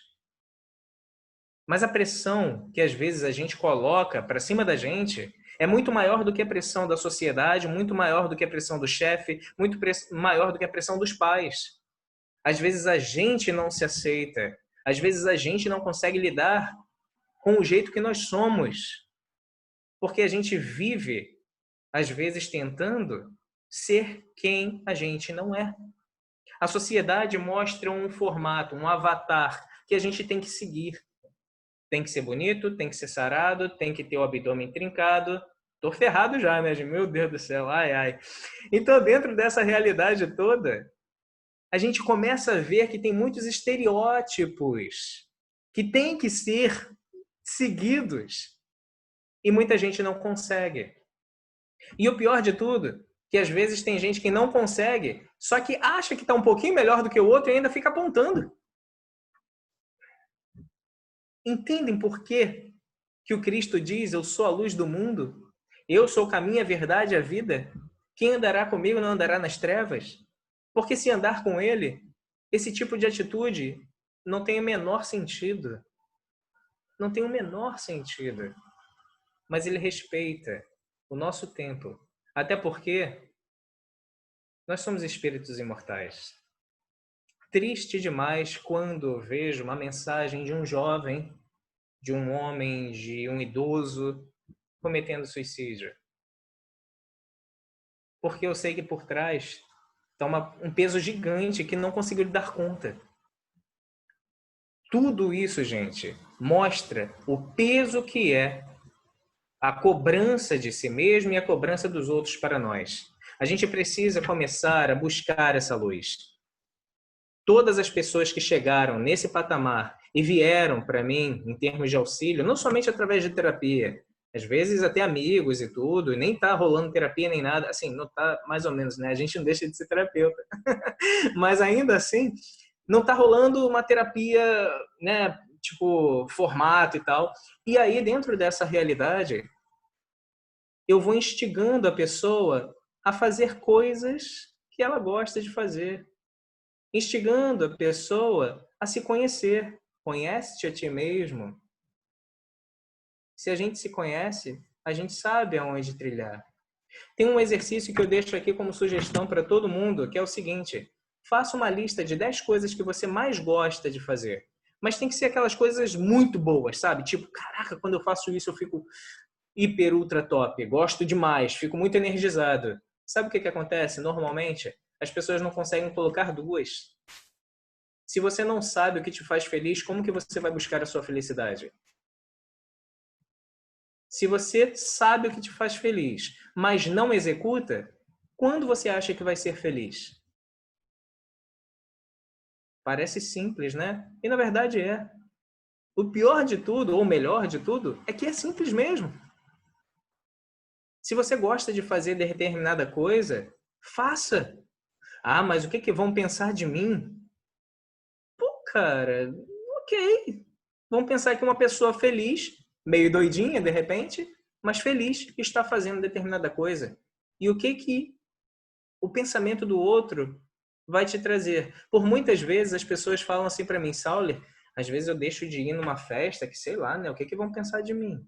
Mas a pressão que às vezes a gente coloca para cima da gente é muito maior do que a pressão da sociedade, muito maior do que a pressão do chefe, muito maior do que a pressão dos pais. Às vezes a gente não se aceita, às vezes a gente não consegue lidar com o jeito que nós somos, porque a gente vive, às vezes, tentando ser quem a gente não é. A sociedade mostra um formato, um avatar que a gente tem que seguir. Tem que ser bonito, tem que ser sarado, tem que ter o abdômen trincado. Tô ferrado já, né, gente? Meu Deus do céu, ai, ai. Então, dentro dessa realidade toda, a gente começa a ver que tem muitos estereótipos que têm que ser seguidos e muita gente não consegue. E o pior de tudo, que às vezes tem gente que não consegue, só que acha que está um pouquinho melhor do que o outro e ainda fica apontando. Entendem por quê que o Cristo diz, eu sou a luz do mundo, eu sou o caminho, a verdade e a vida? Quem andará comigo não andará nas trevas? Porque se andar com ele, esse tipo de atitude não tem o menor sentido. Não tem o menor sentido. Mas ele respeita o nosso tempo. Até porque nós somos espíritos imortais. Triste demais quando vejo uma mensagem de um jovem, de um homem, de um idoso cometendo suicídio. Porque eu sei que por trás está um peso gigante que não consigo dar conta. Tudo isso, gente, mostra o peso que é a cobrança de si mesmo e a cobrança dos outros para nós. A gente precisa começar a buscar essa luz. Todas as pessoas que chegaram nesse patamar e vieram para mim em termos de auxílio, não somente através de terapia, às vezes até amigos e tudo, e nem tá rolando terapia nem nada, assim, não tá mais ou menos, né? A gente não deixa de ser terapeuta. Mas ainda assim, não tá rolando uma terapia, né, tipo, formato e tal. E aí, dentro dessa realidade, eu vou instigando a pessoa a fazer coisas que ela gosta de fazer. Instigando a pessoa a se conhecer. Conhece-te a ti mesmo. Se a gente se conhece, a gente sabe aonde trilhar. Tem um exercício que eu deixo aqui como sugestão para todo mundo, que é o seguinte: faça uma lista de 10 coisas que você mais gosta de fazer. Mas tem que ser aquelas coisas muito boas, sabe? Tipo, caraca, quando eu faço isso eu fico hiper, ultra top. Gosto demais, fico muito energizado. Sabe o que acontece? Normalmente, as pessoas não conseguem colocar duas. Se você não sabe o que te faz feliz, como que você vai buscar a sua felicidade? Se você sabe o que te faz feliz, mas não executa, quando você acha que vai ser feliz? Parece simples, né? E na verdade é. O pior de tudo, ou o melhor de tudo, é que é simples mesmo. Se você gosta de fazer determinada coisa, faça. Ah, mas o que vão pensar de mim? Pô, cara, ok. Vão pensar que uma pessoa feliz, meio doidinha de repente, mas feliz, está fazendo determinada coisa. E o que o pensamento do outro vai te trazer? Por muitas vezes as pessoas falam assim para mim, Sauler, às vezes eu deixo de ir numa festa que sei lá, né? O que vão pensar de mim?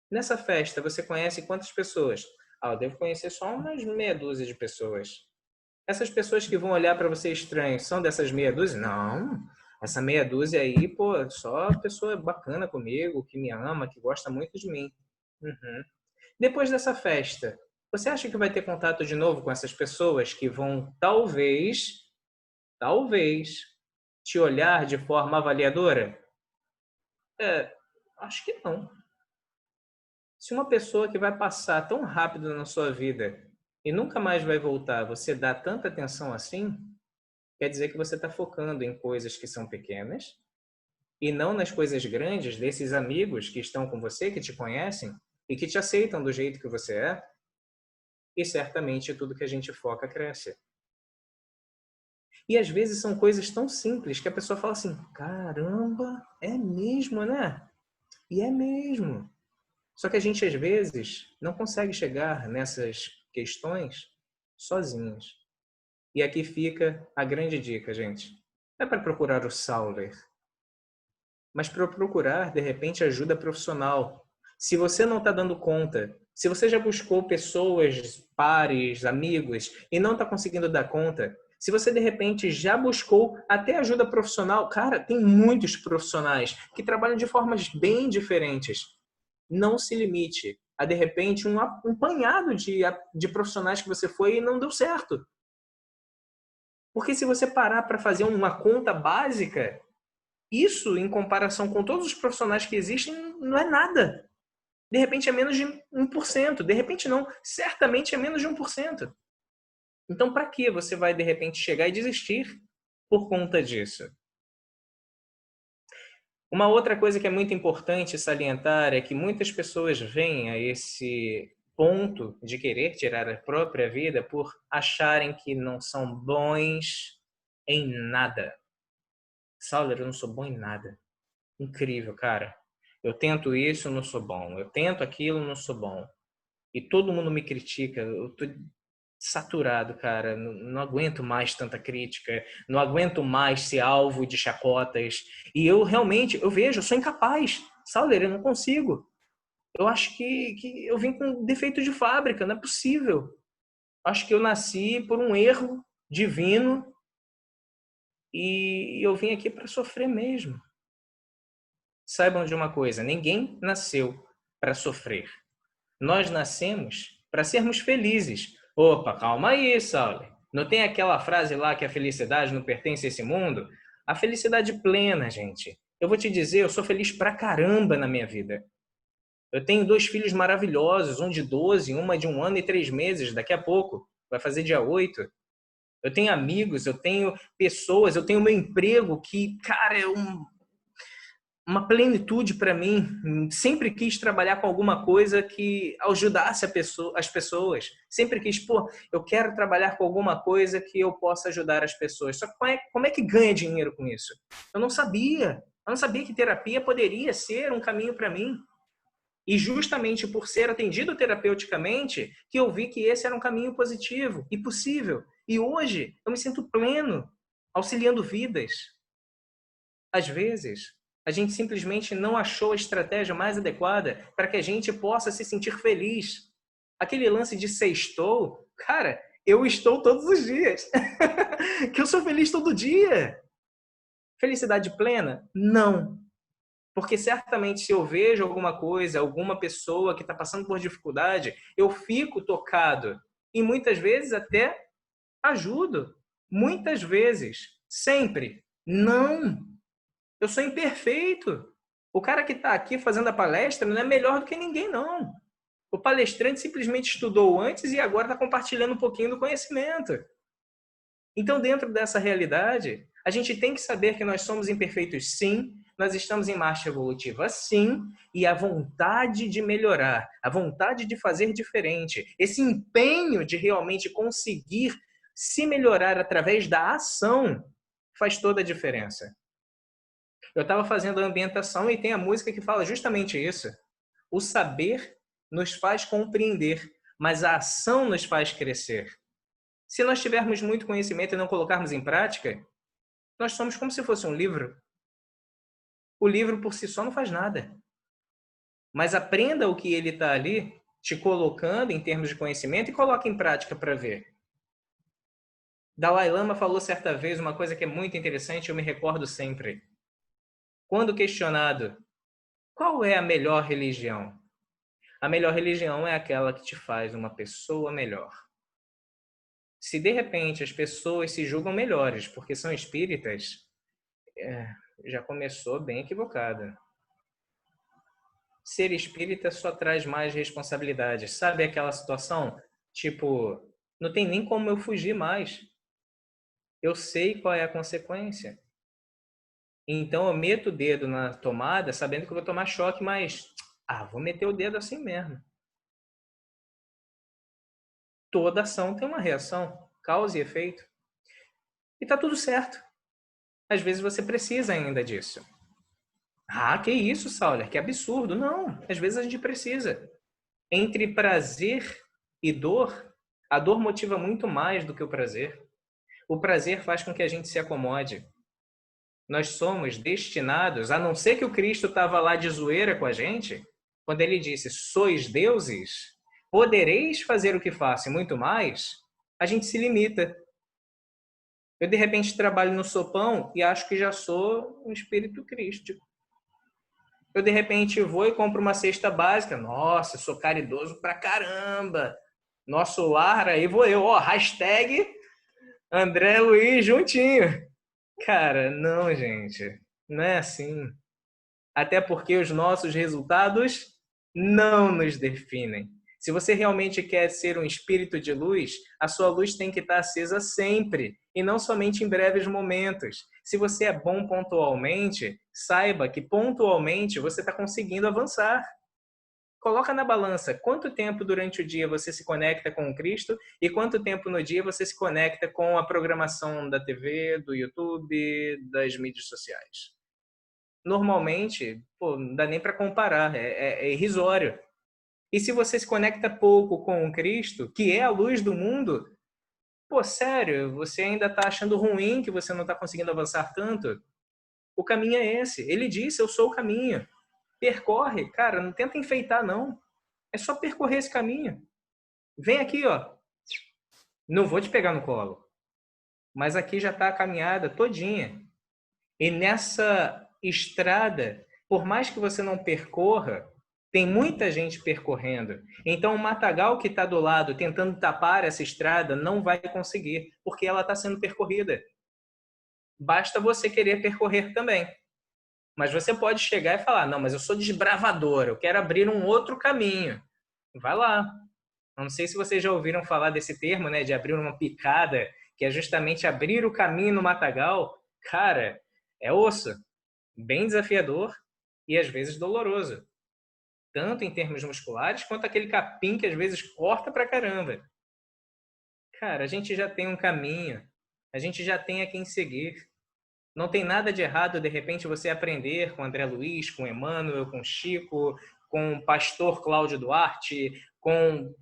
Nessa festa você conhece quantas pessoas? Ah, eu devo conhecer só umas meia dúzia de pessoas. Essas pessoas que vão olhar para você estranho são dessas meia dúzia? Não. Essa meia dúzia aí, pô, só pessoa bacana comigo, que me ama, que gosta muito de mim. Uhum. Depois dessa festa, você acha que vai ter contato de novo com essas pessoas que vão, talvez, te olhar de forma avaliadora? Acho que não. Se uma pessoa que vai passar tão rápido na sua vida e nunca mais vai voltar, você dá tanta atenção assim, quer dizer que você está focando em coisas que são pequenas e não nas coisas grandes desses amigos que estão com você, que te conhecem e que te aceitam do jeito que você é. E certamente tudo que a gente foca cresce. E às vezes são coisas tão simples que a pessoa fala assim, caramba, é mesmo, né? E é mesmo. Só que a gente às vezes não consegue chegar nessas questões sozinhos. E aqui fica a grande dica, gente. Não é para procurar o Sauler, mas para procurar, de repente, ajuda profissional. Se você não está dando conta, se você já buscou pessoas, pares, amigos, e não está conseguindo dar conta, se você, de repente, já buscou até ajuda profissional, cara, tem muitos profissionais que trabalham de formas bem diferentes. Não se limite a, de repente, um apanhado de profissionais que você foi e não deu certo. Porque se você parar para fazer uma conta básica, isso, em comparação com todos os profissionais que existem, não é nada. De repente é menos de 1%. De repente não. Certamente é menos de 1%. Então, para que você vai, de repente, chegar e desistir por conta disso? Uma outra coisa que é muito importante salientar é que muitas pessoas vêm a esse ponto de querer tirar a própria vida por acharem que não são bons em nada. Sauler, eu não sou bom em nada. Incrível, cara. Eu tento isso, não sou bom. Eu tento aquilo, não sou bom. E todo mundo me critica. Eu tô saturado, cara. Não aguento mais tanta crítica. Não aguento mais ser alvo de chacotas. E eu realmente, eu vejo, eu sou incapaz. Sauler, eu não consigo. Eu acho que eu vim com defeito de fábrica. Não é possível. Acho que eu nasci por um erro divino. E eu vim aqui para sofrer mesmo. Saibam de uma coisa, ninguém nasceu para sofrer. Nós nascemos para sermos felizes. Opa, calma aí, Sauler. Não tem aquela frase lá que a felicidade não pertence a esse mundo? A felicidade plena, gente. Eu vou te dizer, eu sou feliz pra caramba na minha vida. Eu tenho 2 filhos maravilhosos, um de 12, uma de 1 ano e 3 meses, daqui a pouco. Vai fazer dia 8. Eu tenho amigos, eu tenho pessoas, eu tenho meu emprego que, cara, é uma plenitude para mim. Sempre quis trabalhar com alguma coisa que ajudasse as pessoas. Sempre quis, pô, eu quero trabalhar com alguma coisa que eu possa ajudar as pessoas. Só que como é que ganha dinheiro com isso? Eu não sabia. Eu não sabia que terapia poderia ser um caminho para mim. E justamente por ser atendido terapeuticamente, que eu vi que esse era um caminho positivo e possível. E hoje eu me sinto pleno, auxiliando vidas. Às vezes, a gente simplesmente não achou a estratégia mais adequada para que a gente possa se sentir feliz. Aquele lance de sextou, cara, eu estou todos os dias. Que eu sou feliz todo dia. Felicidade plena? Não. Porque certamente se eu vejo alguma coisa, alguma pessoa que está passando por dificuldade, eu fico tocado. E muitas vezes até ajudo. Muitas vezes. Sempre. Não. Eu sou imperfeito. O cara que está aqui fazendo a palestra não é melhor do que ninguém, não. O palestrante simplesmente estudou antes e agora está compartilhando um pouquinho do conhecimento. Então, dentro dessa realidade, a gente tem que saber que nós somos imperfeitos, sim, nós estamos em marcha evolutiva, sim, e a vontade de melhorar, a vontade de fazer diferente, esse empenho de realmente conseguir se melhorar através da ação, faz toda a diferença. Eu estava fazendo a ambientação e tem a música que fala justamente isso. O saber nos faz compreender, mas a ação nos faz crescer. Se nós tivermos muito conhecimento e não colocarmos em prática, nós somos como se fosse um livro. O livro por si só não faz nada. Mas aprenda o que ele está ali te colocando em termos de conhecimento e coloque em prática para ver. Dalai Lama falou certa vez uma coisa que é muito interessante, eu me recordo sempre. Quando questionado, qual é a melhor religião? A melhor religião é aquela que te faz uma pessoa melhor. Se de repente as pessoas se julgam melhores porque são espíritas, já começou bem equivocada. ser espírita só traz mais responsabilidades. Sabe aquela situação? Tipo, não tem nem como eu fugir mais. Eu sei qual é a consequência. Então eu meto o dedo na tomada sabendo que eu vou tomar choque, mas vou meter o dedo assim mesmo. Toda ação tem uma reação, causa e efeito. E tá tudo certo. Às vezes você precisa ainda disso. Que isso, Sauler, que absurdo. Não, às vezes a gente precisa. Entre prazer e dor, a dor motiva muito mais do que o prazer. O prazer faz com que a gente se acomode. Nós somos destinados, a não ser que o Cristo estava lá de zoeira com a gente, quando ele disse, sois deuses, podereis fazer o que faço e muito mais, a gente se limita. Eu, de repente, trabalho no sopão e acho que já sou um espírito crístico. Eu, de repente, vou e compro uma cesta básica. Nossa, sou caridoso pra caramba. Nosso lar, aí vou eu. Hashtag André Luiz juntinho. Cara, não, gente. Não é assim. Até porque os nossos resultados não nos definem. Se você realmente quer ser um espírito de luz, a sua luz tem que estar acesa sempre, e não somente em breves momentos. Se você é bom pontualmente, saiba que pontualmente você está conseguindo avançar. Coloca na balança quanto tempo durante o dia você se conecta com o Cristo e quanto tempo no dia você se conecta com a programação da TV, do YouTube, das mídias sociais. Normalmente, não dá nem para comparar, é irrisório. E se você se conecta pouco com o Cristo, que é a luz do mundo, sério, você ainda está achando ruim que você não está conseguindo avançar tanto? O caminho é esse. Ele disse, eu sou o caminho. Percorre, cara, não tenta enfeitar, não. É só percorrer esse caminho. Vem aqui, ó. Não vou te pegar no colo. Mas aqui já está a caminhada todinha. E nessa estrada, por mais que você não percorra, tem muita gente percorrendo. Então, o matagal que está do lado tentando tapar essa estrada não vai conseguir, porque ela está sendo percorrida. Basta você querer percorrer também. Mas você pode chegar e falar, não, mas eu sou desbravador, eu quero abrir um outro caminho. Vai lá. Não sei se vocês já ouviram falar desse termo, né, de abrir uma picada, que é justamente abrir o caminho no matagal. Cara, é osso. Bem desafiador e às vezes doloroso. Tanto em termos musculares, quanto aquele capim que às vezes corta pra caramba. Cara, a gente já tem um caminho, a gente já tem a quem seguir. Não tem nada de errado, de repente, você aprender com André Luiz, com Emmanuel, com Chico, com o pastor Cláudio Duarte, com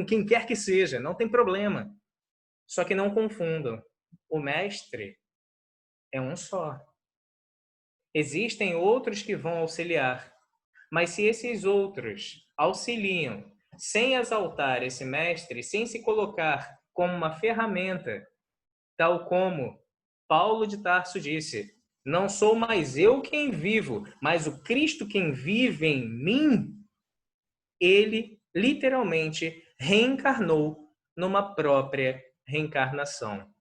quem quer que seja, não tem problema. Só que não confundam, o mestre é um só. Existem outros que vão auxiliar, mas se esses outros auxiliam sem exaltar esse mestre, sem se colocar como uma ferramenta, tal como Paulo de Tarso disse, não sou mais eu quem vivo, mas o Cristo quem vive em mim, ele literalmente reencarnou numa própria reencarnação.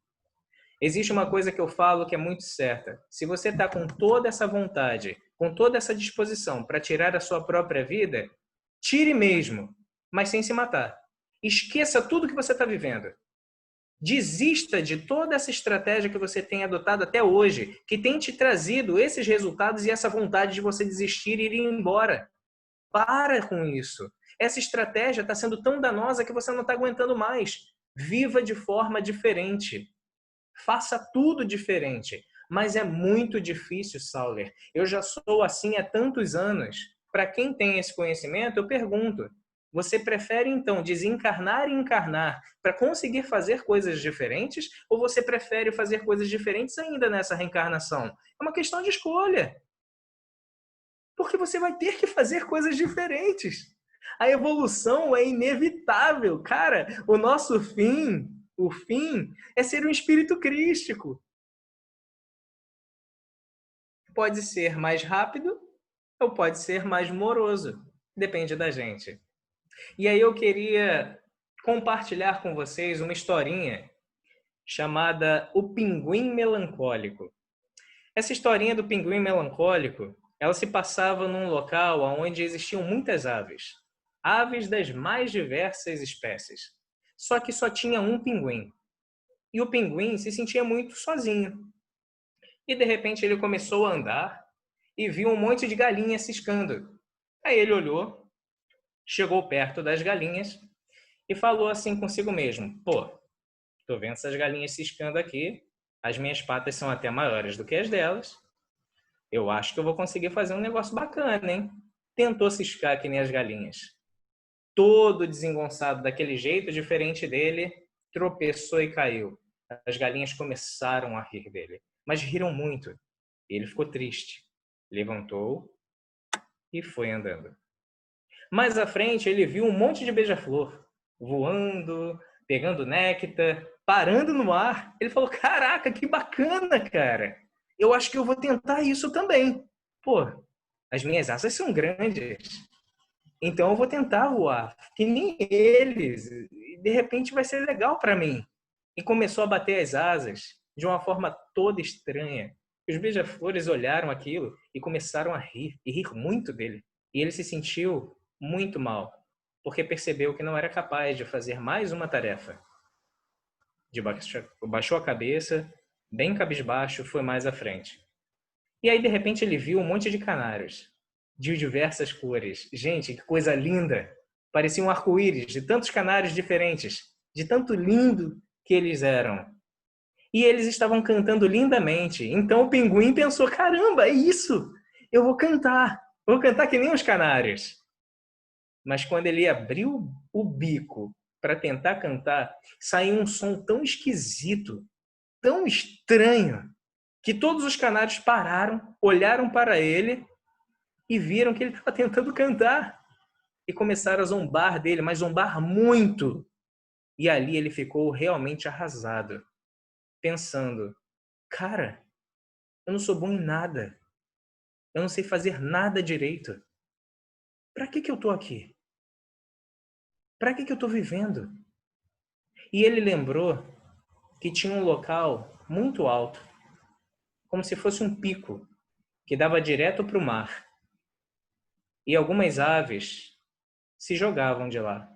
Existe uma coisa que eu falo que é muito certa. Se você está com toda essa vontade, com toda essa disposição para tirar a sua própria vida, tire mesmo, mas sem se matar. Esqueça tudo que você está vivendo. Desista de toda essa estratégia que você tem adotado até hoje, que tem te trazido esses resultados e essa vontade de você desistir e ir embora. Para com isso. Essa estratégia está sendo tão danosa que você não está aguentando mais. Viva de forma diferente. Faça tudo diferente. Mas é muito difícil, Sauler. Eu já sou assim há tantos anos. Para quem tem esse conhecimento, eu pergunto, você prefere, então, desencarnar e encarnar para conseguir fazer coisas diferentes? Ou você prefere fazer coisas diferentes ainda nessa reencarnação? É uma questão de escolha. Porque você vai ter que fazer coisas diferentes. A evolução é inevitável. Cara, o nosso fim, o fim, é ser um espírito crístico. Pode ser mais rápido ou pode ser mais moroso. Depende da gente. E aí eu queria compartilhar com vocês uma historinha chamada O Pinguim Melancólico. Essa historinha do Pinguim Melancólico ela se passava num local onde existiam muitas aves. Aves das mais diversas espécies. Só que só tinha um pinguim. E o pinguim se sentia muito sozinho. E de repente ele começou a andar e viu um monte de galinhas ciscando. Aí ele olhou, chegou perto das galinhas e falou assim consigo mesmo: pô, tô vendo essas galinhas ciscando aqui, as minhas patas são até maiores do que as delas. Eu acho que eu vou conseguir fazer um negócio bacana, hein? Tentou ciscar que nem as galinhas. Todo desengonçado daquele jeito, diferente dele, tropeçou e caiu. As galinhas começaram a rir dele, mas riram muito. E ele ficou triste. Levantou e foi andando. Mais à frente, ele viu um monte de beija-flor voando, pegando néctar, parando no ar. Ele falou: caraca, que bacana, cara. Eu acho que eu vou tentar isso também. Pô, as minhas asas são grandes. Então eu vou tentar voar, que nem eles. E de repente vai ser legal para mim. E começou a bater as asas de uma forma toda estranha. Os beija-flores olharam aquilo e começaram a rir, e rir muito dele. E ele se sentiu muito mal, porque percebeu que não era capaz de fazer mais uma tarefa. Baixou a cabeça, bem cabisbaixo, foi mais à frente. E aí, de repente, ele viu um monte de canários, de diversas cores. Gente, que coisa linda! Parecia um arco-íris de tantos canários diferentes, de tanto lindo que eles eram. E eles estavam cantando lindamente. Então o pinguim pensou: caramba, é isso! Eu vou cantar que nem os canários. Mas quando ele abriu o bico para tentar cantar, saiu um som tão esquisito, tão estranho, que todos os canários pararam, olharam para ele e viram que ele estava tentando cantar. E começaram a zombar dele, mas zombar muito. E ali ele ficou realmente arrasado, pensando: cara, eu não sou bom em nada. Eu não sei fazer nada direito. Para que eu estou aqui? Para que eu estou vivendo? E ele lembrou que tinha um local muito alto, como se fosse um pico, que dava direto para o mar. E algumas aves se jogavam de lá,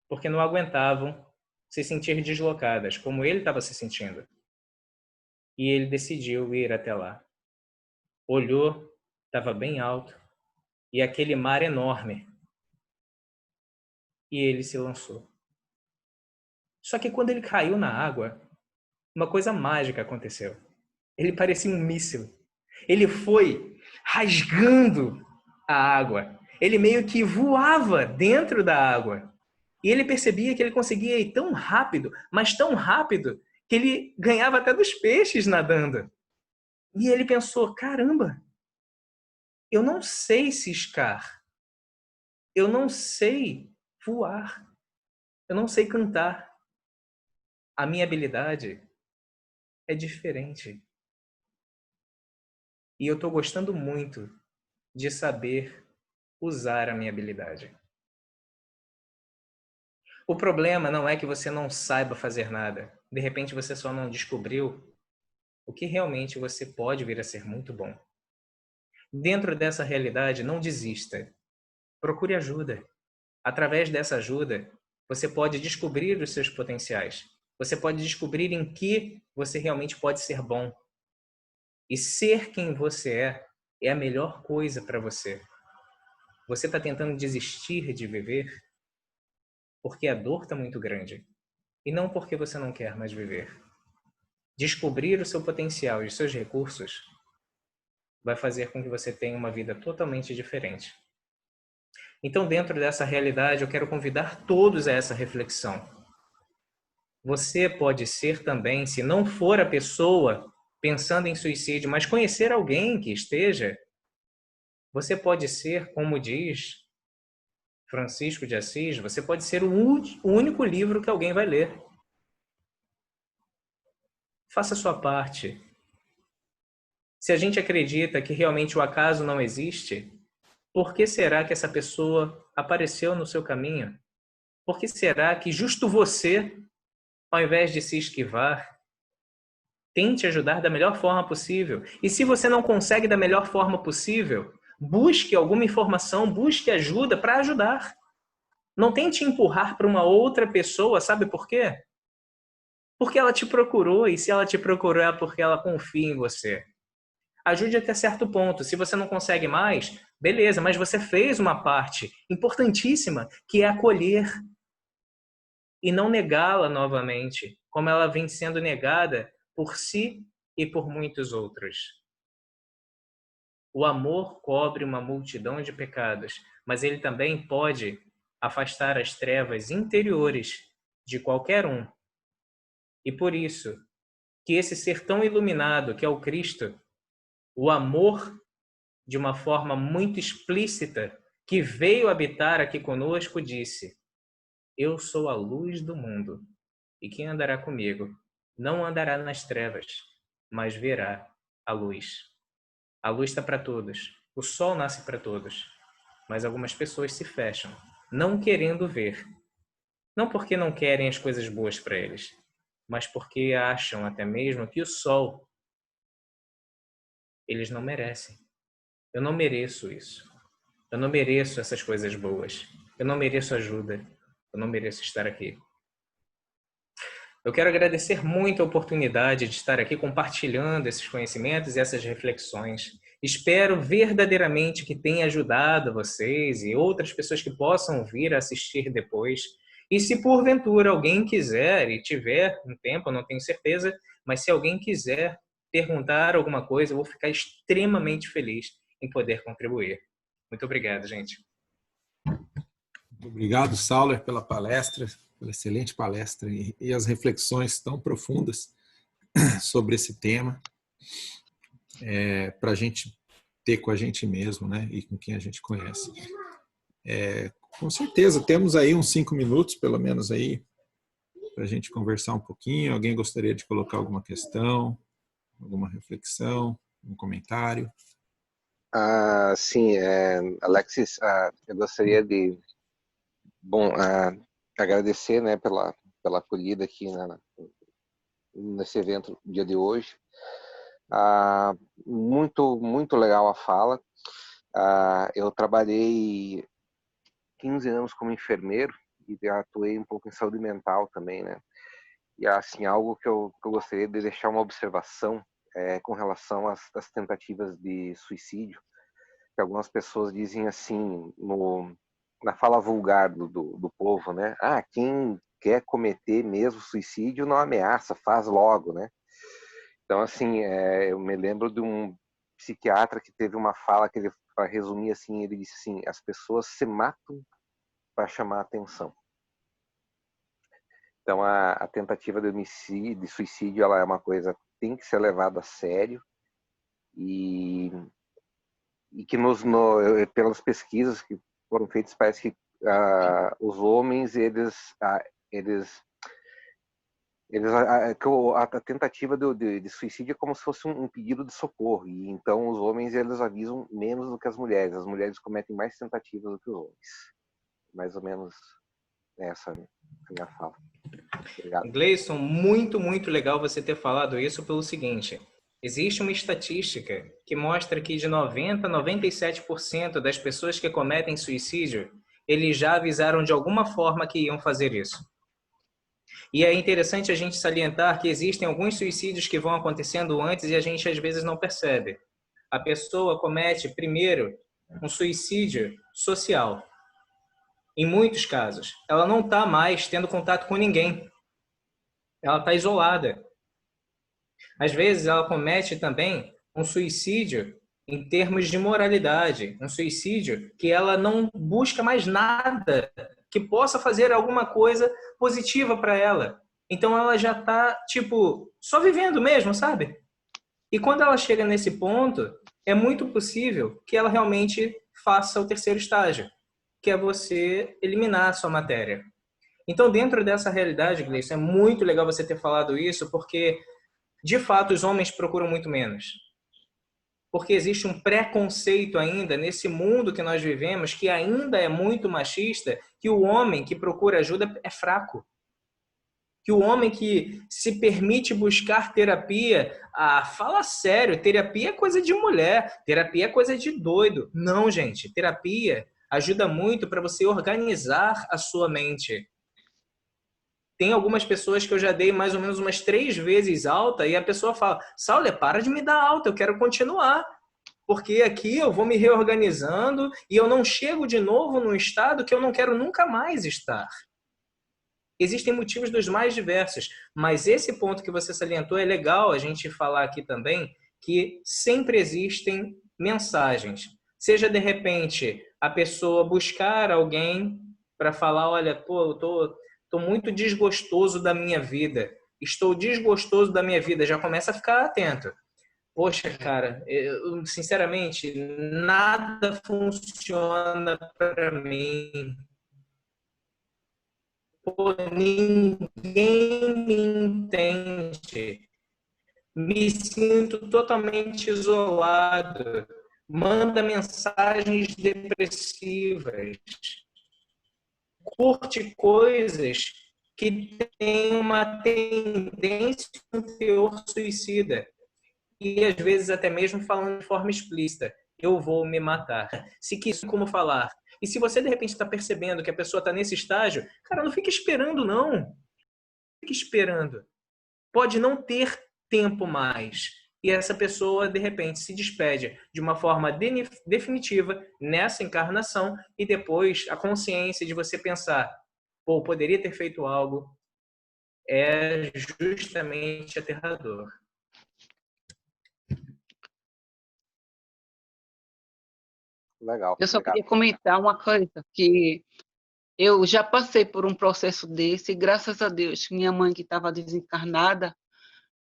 porque não aguentavam se sentir deslocadas, como ele estava se sentindo. E ele decidiu ir até lá. Olhou, estava bem alto, e aquele mar enorme. E ele se lançou. Só que quando ele caiu na água, uma coisa mágica aconteceu. Ele parecia um míssil. Ele foi rasgando a água. Ele meio que voava dentro da água. E ele percebia que ele conseguia ir tão rápido, mas tão rápido, que ele ganhava até dos peixes nadando. E ele pensou: caramba, eu não sei ciscar. Eu não sei voar. Eu não sei cantar. A minha habilidade é diferente. E eu estou gostando muito de saber usar a minha habilidade. O problema não é que você não saiba fazer nada. De repente você só não descobriu o que realmente você pode vir a ser muito bom. Dentro dessa realidade, não desista. Procure ajuda. Através dessa ajuda, você pode descobrir os seus potenciais. Você pode descobrir em que você realmente pode ser bom. E ser quem você é a melhor coisa para você. Você está tentando desistir de viver porque a dor está muito grande. E não porque você não quer mais viver. Descobrir o seu potencial e os seus recursos vai fazer com que você tenha uma vida totalmente diferente. Então, dentro dessa realidade, eu quero convidar todos a essa reflexão. Você pode ser também, se não for a pessoa pensando em suicídio, mas conhecer alguém que esteja, você pode ser, como diz Francisco de Assis, você pode ser o único livro que alguém vai ler. Faça a sua parte. Se a gente acredita que realmente o acaso não existe, por que será que essa pessoa apareceu no seu caminho? Por que será que justo você, ao invés de se esquivar, tente ajudar da melhor forma possível? E se você não consegue da melhor forma possível, Busque alguma informação, busque ajuda para ajudar. Não tente empurrar para uma outra pessoa, sabe por quê? Porque ela te procurou, e se ela te procurou é porque ela confia em você. Ajude até certo ponto. Se você não consegue mais, beleza, mas você fez uma parte importantíssima, que é acolher e não negá-la novamente, como ela vem sendo negada por si e por muitos outros. O amor cobre uma multidão de pecados, mas ele também pode afastar as trevas interiores de qualquer um. E por isso, que esse ser tão iluminado, que é o Cristo, o amor, de uma forma muito explícita, que veio habitar aqui conosco, disse: eu sou a luz do mundo, e quem andará comigo não andará nas trevas, mas verá a luz. A luz está para todos, o sol nasce para todos, mas algumas pessoas se fecham, não querendo ver. Não porque não querem as coisas boas para eles, mas porque acham até mesmo que o sol eles não merecem. Eu não mereço isso. Eu não mereço essas coisas boas. Eu não mereço ajuda. Eu não mereço estar aqui. Eu quero agradecer muito a oportunidade de estar aqui compartilhando esses conhecimentos e essas reflexões. Espero verdadeiramente que tenha ajudado vocês e outras pessoas que possam vir a assistir depois. E se porventura alguém quiser e tiver um tempo, eu não tenho certeza, mas se alguém quiser perguntar alguma coisa, eu vou ficar extremamente feliz em poder contribuir. Muito obrigado, gente. Muito obrigado, Sauler, pela palestra, pela excelente palestra e as reflexões tão profundas sobre esse tema, para a gente ter com a gente mesmo, né, e com quem a gente conhece. Com certeza, temos aí uns 5 minutos, pelo menos, aí, para a gente conversar um pouquinho. Alguém gostaria de colocar alguma questão, alguma reflexão, um comentário? Sim, Alexis, eu gostaria de agradecer, né, pela acolhida aqui nesse evento no dia de hoje. Muito legal a fala. Eu trabalhei 15 anos como enfermeiro e atuei um pouco em saúde mental também, né? E assim, algo que eu gostaria de deixar uma observação com relação às tentativas de suicídio, que algumas pessoas dizem assim, na fala vulgar do povo, né? Quem quer cometer mesmo suicídio não ameaça, faz logo, né? Então, assim, eu me lembro de um psiquiatra que teve uma fala que ele, para resumir assim, ele disse assim: as pessoas se matam para chamar atenção. Então, a tentativa de homicídio, de suicídio, ela é uma coisa que tem que ser levada a sério e que pelas pesquisas que foram feitas, parece que os homens, a tentativa de suicídio é como se fosse um pedido de socorro, e então os homens, eles avisam menos do que as mulheres cometem mais tentativas do que os homens. Mais ou menos essa é a minha fala. Obrigado. Gleison, muito legal você ter falado isso pelo seguinte: existe uma estatística que mostra que de 90% a 97% das pessoas que cometem suicídio, eles já avisaram de alguma forma que iam fazer isso. E é interessante a gente salientar que existem alguns suicídios que vão acontecendo antes e a gente às vezes não percebe. A pessoa comete primeiro um suicídio social. Em muitos casos, ela não está mais tendo contato com ninguém. Ela está isolada. Às vezes, ela comete também um suicídio em termos de moralidade, um suicídio que ela não busca mais nada que possa fazer alguma coisa positiva para ela. Então, ela já está, só vivendo mesmo, sabe? E quando ela chega nesse ponto, é muito possível que ela realmente faça o terceiro estágio, que é você eliminar a sua matéria. Então, dentro dessa realidade, Gleison, é muito legal você ter falado isso, porque, de fato, os homens procuram muito menos. Porque existe um preconceito ainda nesse mundo que nós vivemos, que ainda é muito machista, que o homem que procura ajuda é fraco. Que o homem que se permite buscar terapia, fala sério, terapia é coisa de mulher, terapia é coisa de doido. Não, gente, terapia ajuda muito para você organizar a sua mente. Tem algumas pessoas que eu já dei mais ou menos umas 3 vezes alta e a pessoa fala, Sauler, para de me dar alta, eu quero continuar. Porque aqui eu vou me reorganizando e eu não chego de novo num estado que eu não quero nunca mais estar. Existem motivos dos mais diversos, mas esse ponto que você salientou é legal a gente falar aqui também, que sempre existem mensagens. Seja, de repente, a pessoa buscar alguém para falar, olha, pô, eu tô muito desgostoso da minha vida, estou desgostoso da minha vida, já começa a ficar atento. Poxa, cara, eu, sinceramente, nada funciona para mim. Pô, ninguém me entende. Me sinto totalmente isolado. Manda mensagens depressivas. Curte coisas que têm uma tendência, um teor suicida. E às vezes até mesmo falando de forma explícita, eu vou me matar. Se quis, como falar. E se você de repente está percebendo que a pessoa está nesse estágio, cara, não fique esperando não. Não fique esperando. Pode não ter tempo mais. E essa pessoa de repente se despede de uma forma definitiva nessa encarnação e depois a consciência de você pensar, pô, poderia ter feito algo, é justamente aterrador. Legal, Eu só obrigado. queria comentar uma coisa, que eu já passei por um processo desse, e graças a Deus, minha mãe, que estava desencarnada,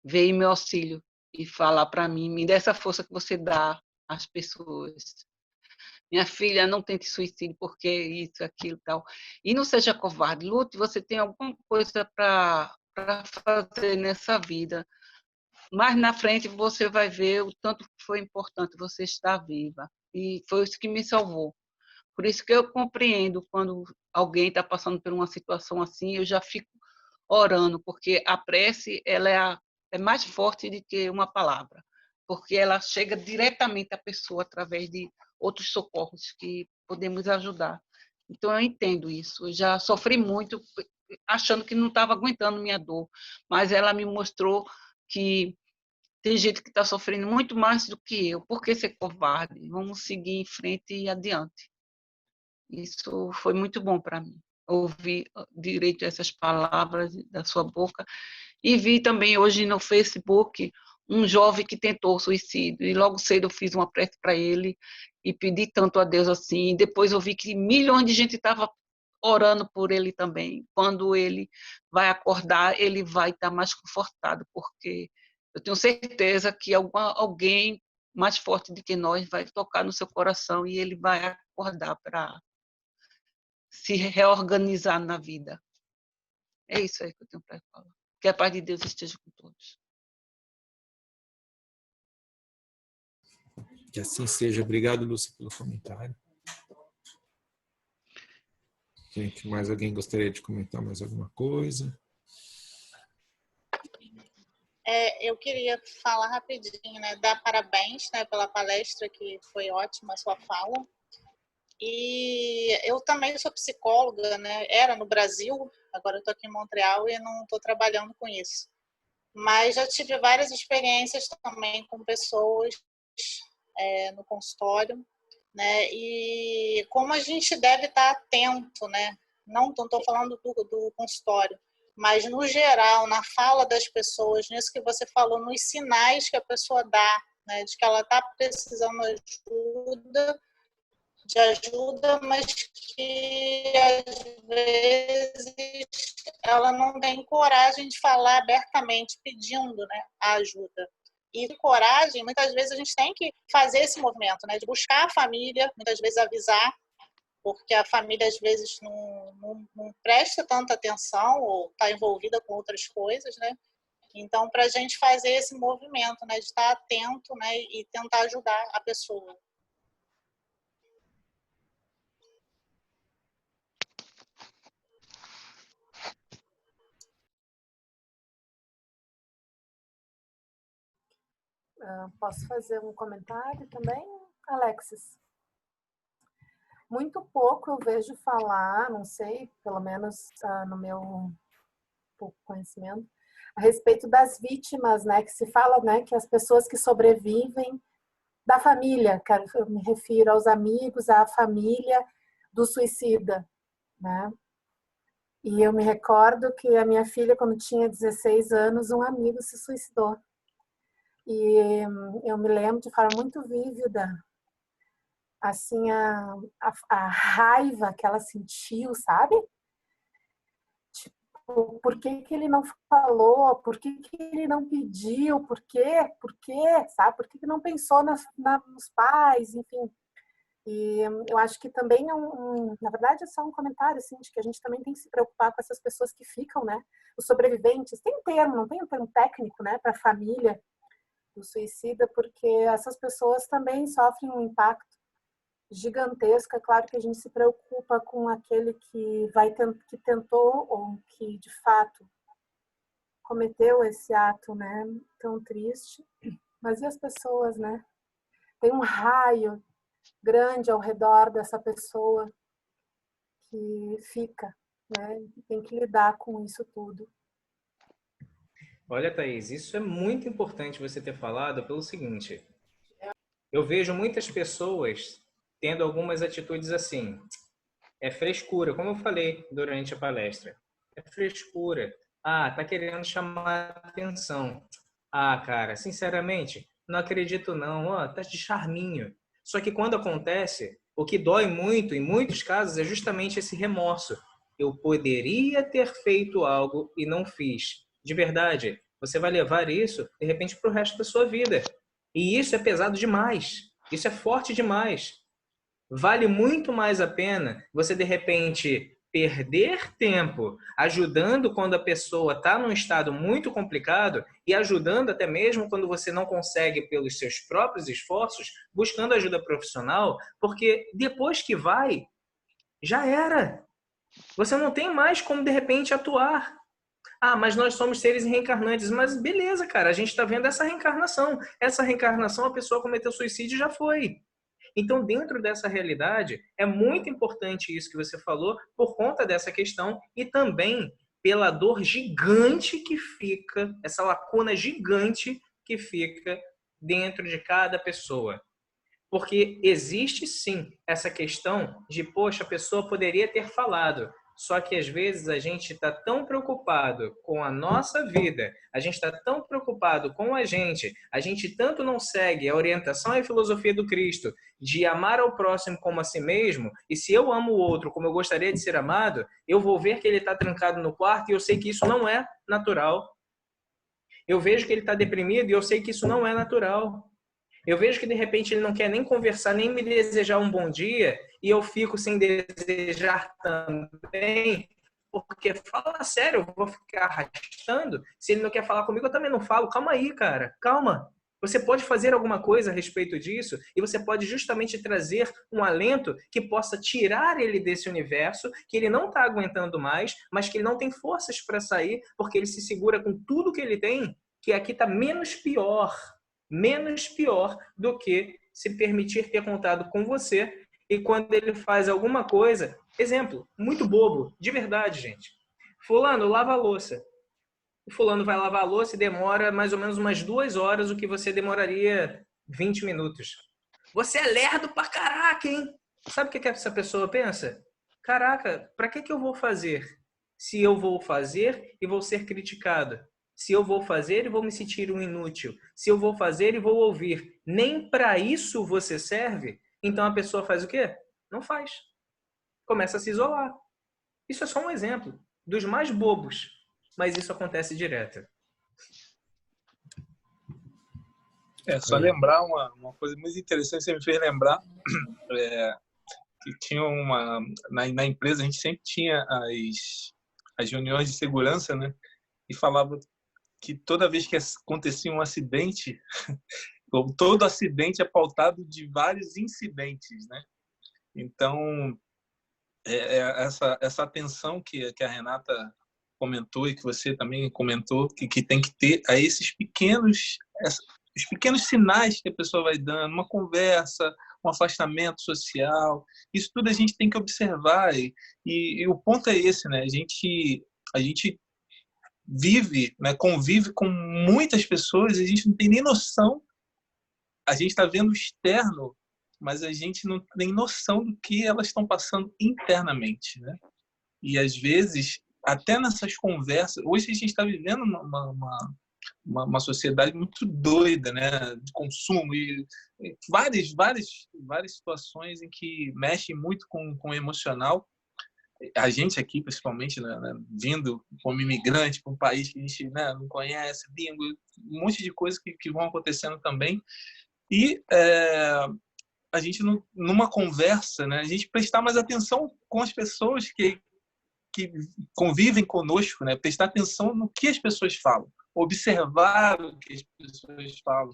veio em meu auxílio e falar para mim, me dê essa força que você dá às pessoas. Minha filha, não tente suicídio, porque isso, aquilo, tal. E não seja covarde, lute, você tem alguma coisa para fazer nessa vida. Mais na frente você vai ver o tanto que foi importante você estar viva. E foi isso que me salvou. Por isso que eu compreendo quando alguém está passando por uma situação assim, eu já fico orando, porque a prece ela é mais forte do que uma palavra, porque ela chega diretamente à pessoa através de outros socorros que podemos ajudar. Então eu entendo isso. Eu já sofri muito achando que não estava aguentando minha dor, mas ela me mostrou que tem gente que está sofrendo muito mais do que eu. Por que ser covarde? Vamos seguir em frente e adiante. Isso foi muito bom para mim. Ouvir direito essas palavras da sua boca. E vi também hoje no Facebook um jovem que tentou suicídio. E logo cedo eu fiz uma prece para ele e pedi tanto a Deus assim. E depois eu vi que milhões de gente estava orando por ele também. Quando ele vai acordar, ele vai estar mais confortado, porque eu tenho certeza que alguém mais forte do que nós vai tocar no seu coração e ele vai acordar para se reorganizar na vida. É isso aí que eu tenho para falar. Que a paz de Deus esteja com todos. Que assim seja. Obrigado, Lúcia, pelo comentário. Gente, mais alguém gostaria de comentar mais alguma coisa? Eu queria falar rapidinho, né? Dar parabéns, né, pela palestra, que foi ótima a sua fala. E eu também sou psicóloga, né? Era no Brasil, agora eu estou aqui em Montreal e não estou trabalhando com isso. Mas já tive várias experiências também com pessoas no consultório, né? E como a gente deve estar atento, né? Não estou falando do consultório, mas no geral, na fala das pessoas, nisso que você falou, nos sinais que a pessoa dá, né? De que ela está precisando de ajuda, mas que às vezes ela não tem coragem de falar abertamente pedindo, né, a ajuda. E coragem, muitas vezes a gente tem que fazer esse movimento, né, de buscar a família, muitas vezes avisar, porque a família às vezes não presta tanta atenção ou está envolvida com outras coisas, né? Então, para a gente fazer esse movimento, né, de estar atento, né, e tentar ajudar a pessoa. Posso fazer um comentário também, Alexis? Muito pouco eu vejo falar, não sei, pelo menos no meu pouco conhecimento, a respeito das vítimas, né? Que se fala, né, que as pessoas que sobrevivem da família, eu me refiro aos amigos, à família do suicida, né? E eu me recordo que a minha filha, quando tinha 16 anos, um amigo se suicidou. E eu me lembro de forma muito vívida, assim, a raiva que ela sentiu, sabe? Tipo, por que ele não falou? Por que ele não pediu? Por quê? Por quê? Sabe? Por que não pensou nos pais? Enfim. E eu acho que também na verdade é só um comentário, assim, de que a gente também tem que se preocupar com essas pessoas que ficam, né? Os sobreviventes. Tem termo, não tem um termo técnico, né? Para a família do suicida, porque essas pessoas também sofrem um impacto gigantesco. É claro que a gente se preocupa com aquele que que tentou ou que de fato cometeu esse ato, né, tão triste. Mas e as pessoas, né? Tem um raio grande ao redor dessa pessoa que fica, né? Tem que lidar com isso tudo. Olha, Thaís, isso é muito importante você ter falado pelo seguinte. Eu vejo muitas pessoas tendo algumas atitudes assim. É frescura, como eu falei durante a palestra. É frescura. Ah, tá querendo chamar atenção. Ah, cara, sinceramente, não acredito não. Ó, tá de charminho. Só que quando acontece, o que dói muito, em muitos casos, é justamente esse remorso. Eu poderia ter feito algo e não fiz. De verdade, você vai levar isso, de repente, para o resto da sua vida. E isso é pesado demais. Isso é forte demais. Vale muito mais a pena você, de repente, perder tempo ajudando quando a pessoa está num estado muito complicado e ajudando até mesmo quando você não consegue pelos seus próprios esforços, buscando ajuda profissional, porque depois que vai, já era. Você não tem mais como, de repente, atuar. Ah, mas nós somos seres reencarnantes. Mas beleza, cara, a gente está vendo essa reencarnação. Essa reencarnação, a pessoa cometeu suicídio e já foi. Então, dentro dessa realidade, é muito importante isso que você falou, por conta dessa questão e também pela dor gigante que fica, essa lacuna gigante que fica dentro de cada pessoa. Porque existe sim essa questão de, poxa, a pessoa poderia ter falado. Só que às vezes a gente está tão preocupado com a nossa vida, a gente está tão preocupado com a gente tanto não segue a orientação e a filosofia do Cristo de amar ao próximo como a si mesmo, e se eu amo o outro como eu gostaria de ser amado, eu vou ver que ele está trancado no quarto e eu sei que isso não é natural. Eu vejo que ele está deprimido e eu sei que isso não é natural. Eu vejo que, de repente, ele não quer nem conversar, nem me desejar um bom dia, e eu fico sem desejar também, porque, fala sério, eu vou ficar arrastando. Se ele não quer falar comigo, eu também não falo. Calma aí, cara, calma. Você pode fazer alguma coisa a respeito disso, e você pode justamente trazer um alento que possa tirar ele desse universo, que ele não está aguentando mais, mas que ele não tem forças para sair, porque ele se segura com tudo que ele tem, que aqui está menos pior do que se permitir ter contato com você e quando ele faz alguma coisa, exemplo, muito bobo, de verdade, gente. Fulano lava a louça. O fulano vai lavar a louça e demora mais ou menos umas 2 horas, o que você demoraria 20 minutos. Você é lerdo pra caraca, hein? Sabe o que essa pessoa pensa? Caraca, pra que eu vou fazer? Se eu vou fazer e vou ser criticado. Se eu vou fazer e vou me sentir um inútil. Se eu vou fazer e vou ouvir. Nem para isso você serve? Então a pessoa faz o quê? Não faz. Começa a se isolar. Isso é só um exemplo dos mais bobos, mas isso acontece direto. Só lembrar uma coisa muito interessante, você me fez lembrar que tinha na empresa a gente sempre tinha as reuniões de segurança, né? E falava que toda vez que acontecia um acidente, todo acidente é pautado de vários incidentes, né? Então, essa atenção que a Renata comentou e que você também comentou, que tem que ter a esses pequenos os pequenos sinais que a pessoa vai dando, uma conversa, um afastamento social, isso tudo a gente tem que observar. E o ponto é esse, né? A gente vive, né, convive com muitas pessoas e a gente não tem nem noção. A gente está vendo o externo, mas a gente não tem noção do que elas estão passando internamente, né? E às vezes, até nessas conversas, hoje a gente está vivendo uma sociedade muito doida, né, de consumo e várias situações em que mexem muito com o emocional. A gente aqui, principalmente, né, vindo como imigrante para um país que a gente, né, não conhece, língua, um monte de coisas que vão acontecendo também. E a gente, numa conversa, né, a gente prestar mais atenção com as pessoas que convivem conosco, né, prestar atenção no que as pessoas falam, observar o que as pessoas falam,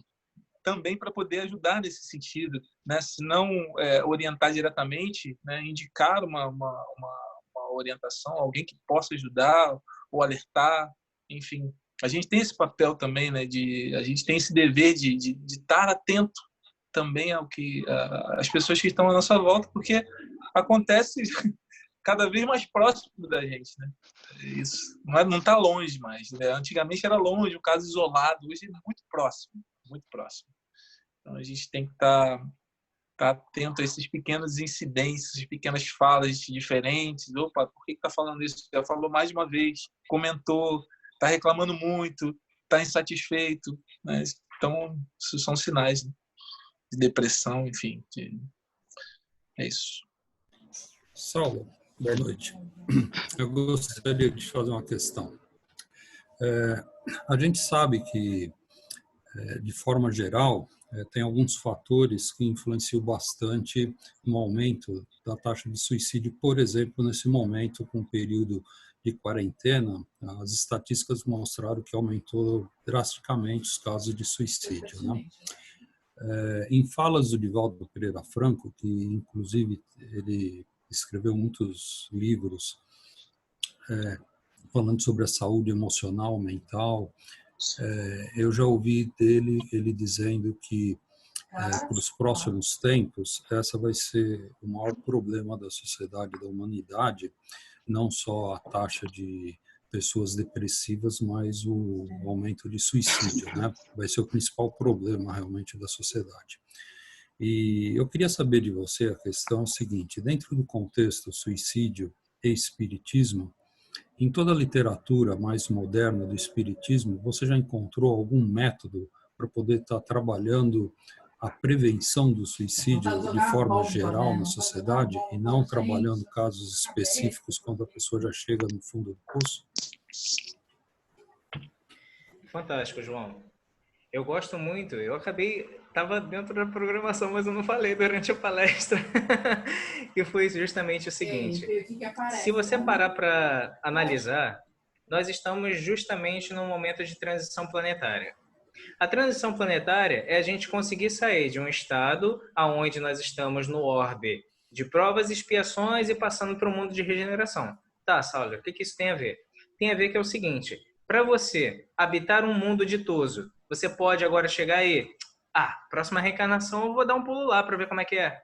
também para poder ajudar nesse sentido, né, se não orientar diretamente, né, indicar uma orientação, alguém que possa ajudar ou alertar, enfim. A gente tem esse papel também, né, a gente tem esse dever de estar atento também ao que as pessoas que estão à nossa volta, porque acontece cada vez mais próximo da gente, né? Isso não está longe mais, né? Antigamente era longe, um caso isolado, hoje é muito próximo, muito próximo. Então a gente tem que estar atento a esses pequenos incidentes, essas pequenas falas diferentes. Opa, por que está falando isso? Já falou mais de uma vez, comentou, está reclamando muito, está insatisfeito, né? Então isso são sinais, né, de depressão, enfim. É isso. Saulo, boa noite. Eu gostaria de fazer uma questão. A gente sabe que, de forma geral, tem alguns fatores que influenciam bastante no aumento da taxa de suicídio. Por exemplo, nesse momento, com o período de quarentena, as estatísticas mostraram que aumentou drasticamente os casos de suicídio, né? Em falas do Divaldo Pereira Franco, que inclusive ele escreveu muitos livros falando sobre a saúde emocional, mental, eu já ouvi ele dizendo que para os próximos tempos essa vai ser o maior problema da sociedade, da humanidade, não só a taxa de pessoas depressivas, mas o aumento de suicídio, né? Vai ser o principal problema realmente da sociedade. E eu queria saber de você a questão seguinte: dentro do contexto suicídio e espiritismo, em toda a literatura mais moderna do espiritismo, você já encontrou algum método para poder estar trabalhando a prevenção do suicídio de forma geral na sociedade e não trabalhando casos específicos quando a pessoa já chega no fundo do poço? Fantástico, João. Eu gosto muito. Estava dentro da programação, mas eu não falei durante a palestra. Que foi justamente o seguinte: se você parar para analisar, nós estamos justamente num momento de transição planetária. A transição planetária é a gente conseguir sair de um estado onde nós estamos no orbe de provas e expiações e passando para o mundo de regeneração. Tá, Saulo, o que isso tem a ver? Tem a ver que é o seguinte: para você habitar um mundo ditoso, você pode agora chegar aí, próxima reencarnação eu vou dar um pulo lá para ver como é que é.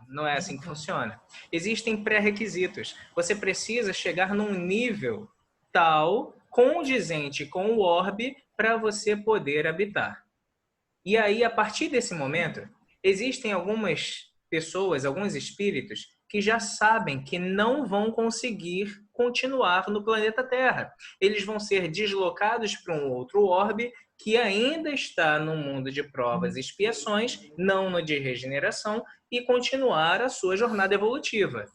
Não é assim que funciona. Existem pré-requisitos. Você precisa chegar num nível tal, condizente com o orbe, para você poder habitar. E aí, a partir desse momento, existem algumas pessoas, alguns espíritos, que já sabem que não vão conseguir continuar no planeta Terra. Eles vão ser deslocados para um outro orbe que ainda está no mundo de provas e expiações, não no de regeneração, e continuar a sua jornada evolutiva.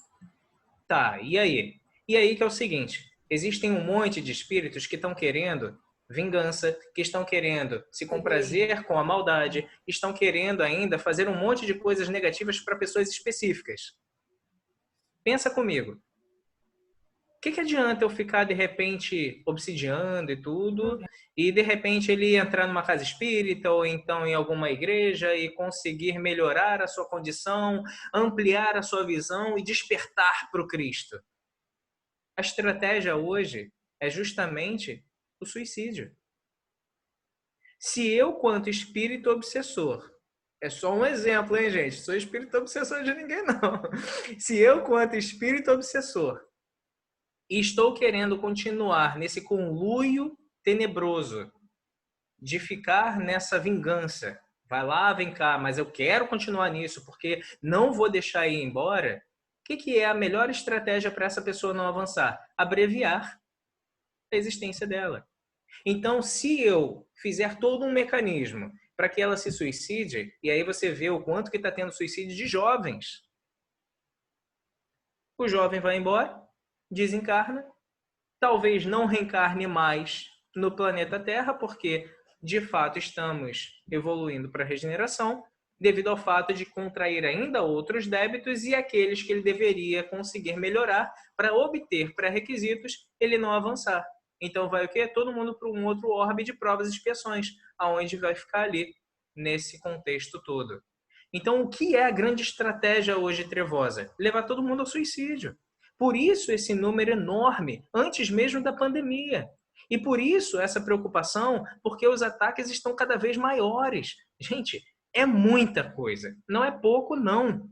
Tá, e aí? E aí que é o seguinte: existem um monte de espíritos que estão querendo vingança, que estão querendo se comprazer com a maldade, estão querendo ainda fazer um monte de coisas negativas para pessoas específicas. Pensa comigo. O que adianta eu ficar, de repente, obsidiando e tudo, e, de repente, ele entrar numa casa espírita ou então em alguma igreja e conseguir melhorar a sua condição, ampliar a sua visão e despertar para o Cristo? A estratégia hoje é justamente o suicídio. Se eu, quanto espírito obsessor, é só um exemplo, hein, gente? Sou espírito obsessor de ninguém, não. Se eu, quanto espírito obsessor, estou querendo continuar nesse conluio tenebroso de ficar nessa vingança, vai lá, vem cá, mas eu quero continuar nisso porque não vou deixar ir embora, o que é a melhor estratégia para essa pessoa não avançar? Abreviar a existência dela. Então, se eu fizer todo um mecanismo para que ela se suicide, e aí você vê o quanto que está tendo suicídio de jovens. O jovem vai embora, desencarna, talvez não reencarne mais no planeta Terra, porque, de fato, estamos evoluindo para a regeneração, devido ao fato de contrair ainda outros débitos e aqueles que ele deveria conseguir melhorar para obter pré-requisitos, ele não avançar. Então vai o quê? Todo mundo para um outro orbe de provas e expiações, aonde vai ficar ali, nesse contexto todo. Então, o que é a grande estratégia hoje trevosa? Levar todo mundo ao suicídio. Por isso esse número enorme, antes mesmo da pandemia. E por isso essa preocupação, porque os ataques estão cada vez maiores. Gente, é muita coisa. Não é pouco, não.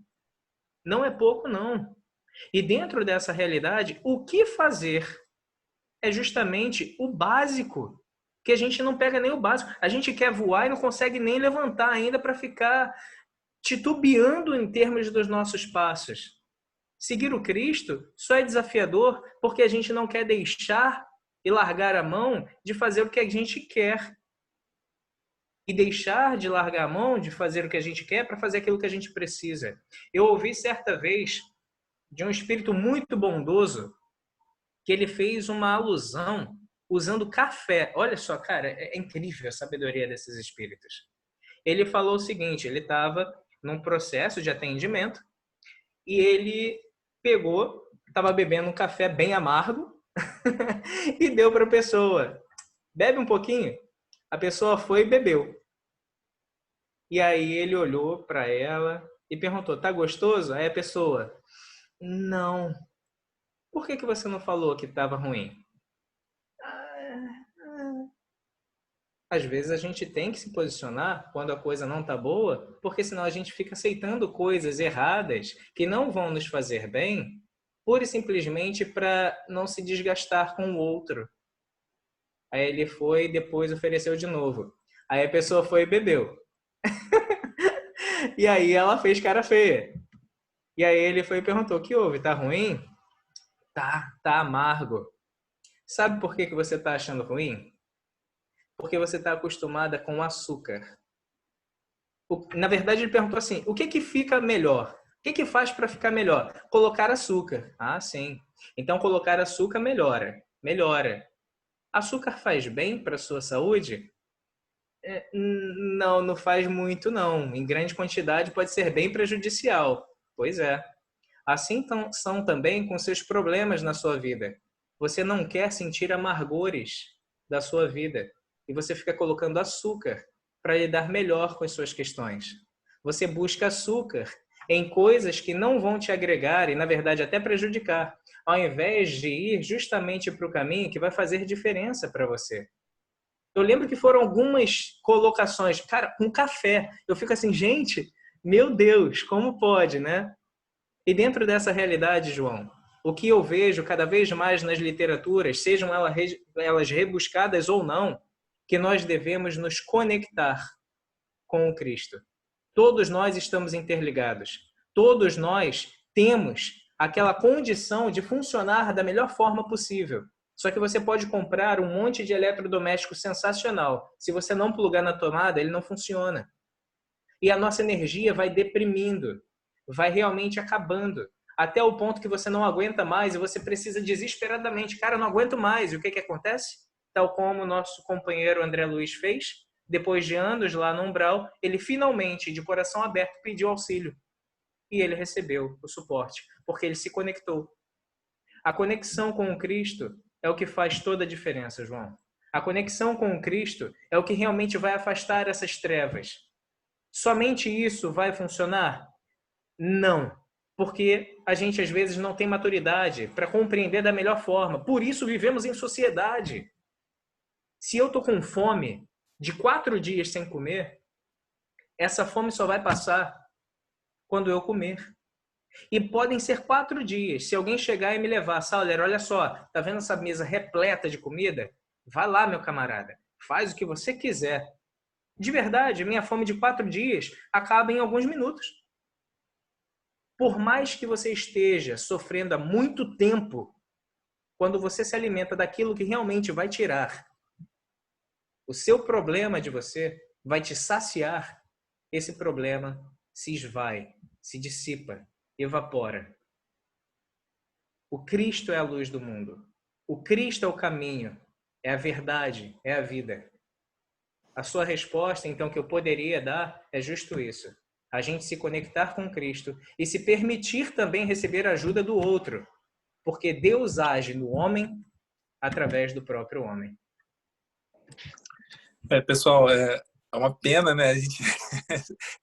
Não é pouco, não. E dentro dessa realidade, o que fazer é justamente o básico, que a gente não pega nem o básico. A gente quer voar e não consegue nem levantar ainda para ficar titubeando em termos dos nossos passos. Seguir o Cristo só é desafiador porque a gente não quer deixar e largar a mão de fazer o que a gente quer. E deixar de largar a mão de fazer o que a gente quer para fazer aquilo que a gente precisa. Eu ouvi certa vez de um espírito muito bondoso que ele fez uma alusão usando café. Olha só, cara, é incrível a sabedoria desses espíritos. Ele falou o seguinte, ele estava num processo de atendimento e ele pegou, estava bebendo um café bem amargo e deu para a pessoa. Bebe um pouquinho? A pessoa foi e bebeu. E aí ele olhou para ela e perguntou, tá gostoso? Aí a pessoa, não. Por que você não falou que estava ruim? Às vezes a gente tem que se posicionar quando a coisa não está boa, porque senão a gente fica aceitando coisas erradas que não vão nos fazer bem, pura e simplesmente para não se desgastar com o outro. Aí ele foi e depois ofereceu de novo. Aí a pessoa foi e bebeu. E aí ela fez cara feia. E aí ele foi e perguntou, o que houve? Tá ruim? Tá amargo. Sabe por que você está achando ruim? Porque você está acostumada com açúcar. Na verdade, ele perguntou assim, o que fica melhor? O que faz para ficar melhor? Colocar açúcar. Ah, sim. Então, colocar açúcar melhora. Melhora. Açúcar faz bem para a sua saúde? Não faz muito, não. Em grande quantidade pode ser bem prejudicial. Pois é. Assim são também com seus problemas na sua vida. Você não quer sentir amargores da sua vida. E você fica colocando açúcar para lidar melhor com as suas questões. Você busca açúcar em coisas que não vão te agregar e, na verdade, até prejudicar, ao invés de ir justamente para o caminho que vai fazer diferença para você. Eu lembro que foram algumas colocações, cara, com café. Eu fico assim, gente, meu Deus, como pode, né? E dentro dessa realidade, João, o que eu vejo cada vez mais nas literaturas, sejam elas rebuscadas ou não, que nós devemos nos conectar com o Cristo. Todos nós estamos interligados. Todos nós temos aquela condição de funcionar da melhor forma possível. Só que você pode comprar um monte de eletrodoméstico sensacional. Se você não plugar na tomada, ele não funciona. E a nossa energia vai deprimindo, vai realmente acabando, até o ponto que você não aguenta mais e você precisa desesperadamente, cara, eu não aguento mais. E o que acontece? Tal como o nosso companheiro André Luiz fez, depois de anos lá no umbral, ele finalmente, de coração aberto, pediu auxílio. E ele recebeu o suporte, porque ele se conectou. A conexão com o Cristo é o que faz toda a diferença, João. A conexão com o Cristo é o que realmente vai afastar essas trevas. Somente isso vai funcionar? Não. Porque a gente, às vezes, não tem maturidade para compreender da melhor forma. Por isso, vivemos em sociedade. Se eu estou com fome, de 4 dias sem comer, essa fome só vai passar quando eu comer. E podem ser 4 dias. Se alguém chegar e me levar, Sauler, olha só, tá vendo essa mesa repleta de comida? Vai lá, meu camarada, faz o que você quiser. De verdade, minha fome de 4 dias acaba em alguns minutos. Por mais que você esteja sofrendo há muito tempo, quando você se alimenta daquilo que realmente vai tirar o seu problema de você, vai te saciar, esse problema se esvai, se dissipa, evapora. O Cristo é a luz do mundo. O Cristo é o caminho, é a verdade, é a vida. A sua resposta, então, que eu poderia dar é justo isso. A gente se conectar com Cristo e se permitir também receber a ajuda do outro, porque Deus age no homem através do próprio homem. Pessoal, é uma pena, né? A gente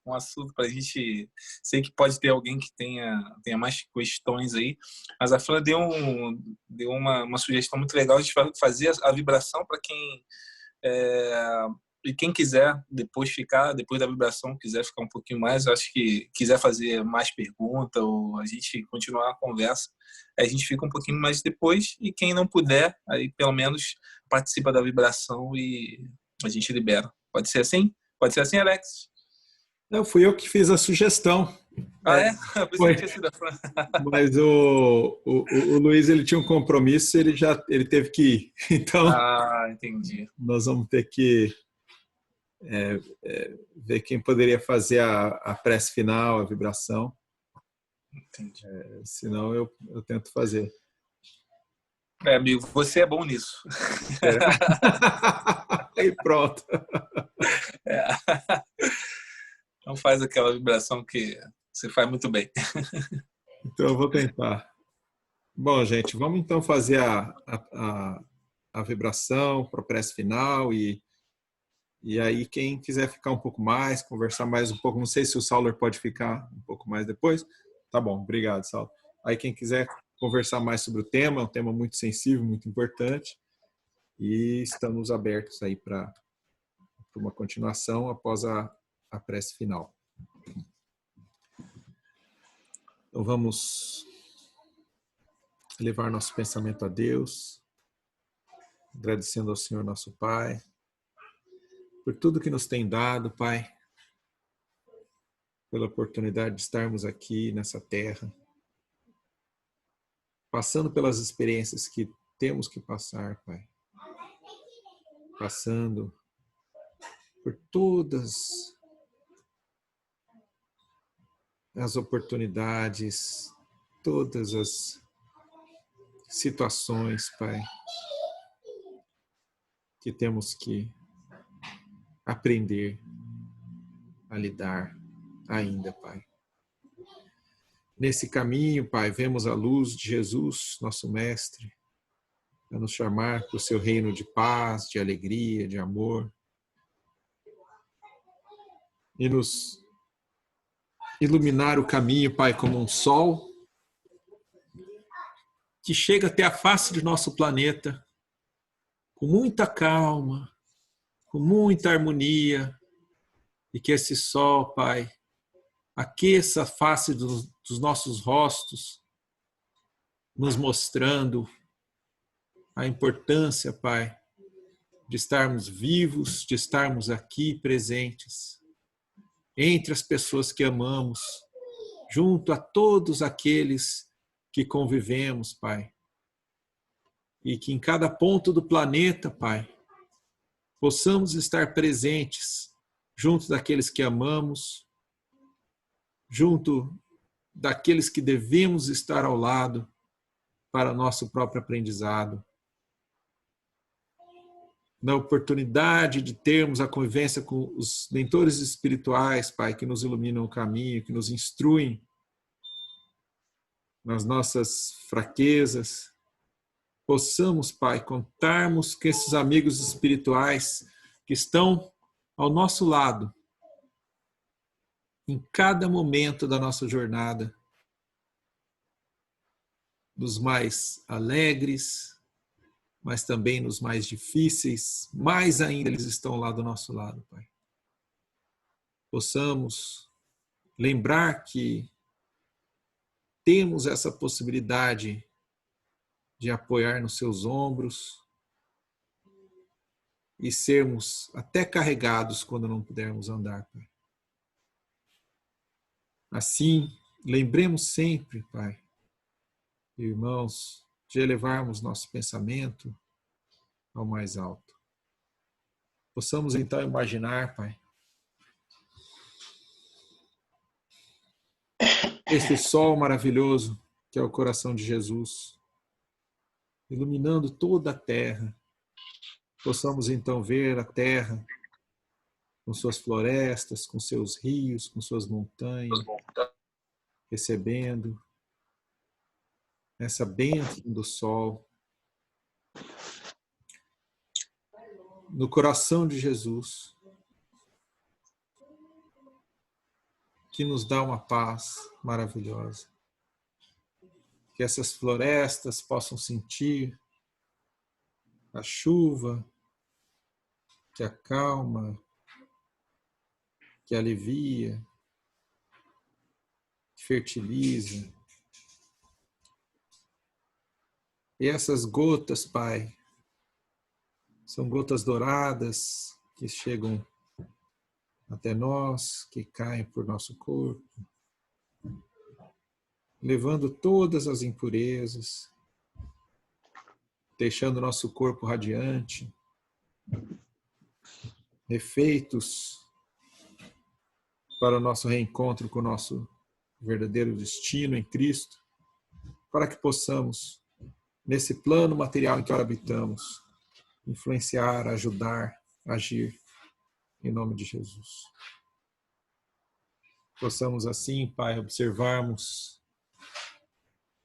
um assunto para a gente. Sei que pode ter alguém que tenha mais questões aí, mas a Fran deu uma sugestão muito legal de fazer a vibração para quem e quem quiser depois da vibração, quiser ficar um pouquinho mais, acho que quiser fazer mais pergunta ou a gente continuar a conversa, a gente fica um pouquinho mais depois, e quem não puder, aí pelo menos participa da vibração e a gente libera. Pode ser assim? Pode ser assim, Alex? Não, fui eu que fiz a sugestão. Foi. Que tinha sido a Fran. Mas o Luiz, ele tinha um compromisso, ele teve que ir. Então, entendi. Nós vamos ter que ver quem poderia fazer a prece final, a vibração. Entendi. Senão eu tento fazer. Amigo, você é bom nisso. E pronto. Então faz aquela vibração que você faz muito bem. Então eu vou tentar. Bom, gente, vamos então fazer a vibração para a prece final e aí quem quiser ficar um pouco mais, conversar mais um pouco, não sei se o Sauler pode ficar um pouco mais depois. Tá bom, obrigado, Sauler. Aí quem quiser conversar mais sobre o tema, é um tema muito sensível, muito importante, e estamos abertos aí para uma continuação após a prece final. Então vamos levar nosso pensamento a Deus, agradecendo ao Senhor nosso Pai, por tudo que nos tem dado, Pai, pela oportunidade de estarmos aqui nessa terra, passando pelas experiências que temos que passar, Pai, passando por todas as oportunidades, todas as situações, Pai, que temos que aprender a lidar ainda, Pai. Nesse caminho, Pai, vemos a luz de Jesus, nosso Mestre, a nos chamar para o seu reino de paz, de alegria, de amor, e nos iluminar o caminho, Pai, como um sol que chega até a face do nosso planeta com muita calma, com muita harmonia, e que esse sol, Pai, aqueça a face dos nossos rostos, nos mostrando a importância, Pai, de estarmos vivos, de estarmos aqui presentes, entre as pessoas que amamos, junto a todos aqueles que convivemos, Pai. E que em cada ponto do planeta, Pai, possamos estar presentes, junto daqueles que amamos, junto daqueles que devemos estar ao lado para nosso próprio aprendizado. Na oportunidade de termos a convivência com os mentores espirituais, Pai, que nos iluminam o caminho, que nos instruem nas nossas fraquezas, possamos, Pai, contarmos com esses amigos espirituais que estão ao nosso lado em cada momento da nossa jornada, dos mais alegres, mas também nos mais difíceis, mais ainda eles estão lá do nosso lado, Pai. Possamos lembrar que temos essa possibilidade de apoiar nos seus ombros e sermos até carregados quando não pudermos andar, Pai. Assim, lembremos sempre, Pai, irmãos, de elevarmos nosso pensamento ao mais alto. Possamos então imaginar, Pai, esse sol maravilhoso que é o coração de Jesus, iluminando toda a terra. Possamos então ver a terra com suas florestas, com seus rios, com suas montanhas, recebendo essa bênção do sol. No coração de Jesus, que nos dá uma paz maravilhosa. Que essas florestas possam sentir a chuva que acalma, que alivia, que fertiliza. E essas gotas, Pai, são gotas douradas que chegam até nós, que caem por nosso corpo, levando todas as impurezas, deixando nosso corpo radiante, refeitos para o nosso reencontro com o nosso verdadeiro destino em Cristo, para que possamos, nesse plano material em que habitamos, influenciar, ajudar, agir, em nome de Jesus. Possamos assim, Pai, observarmos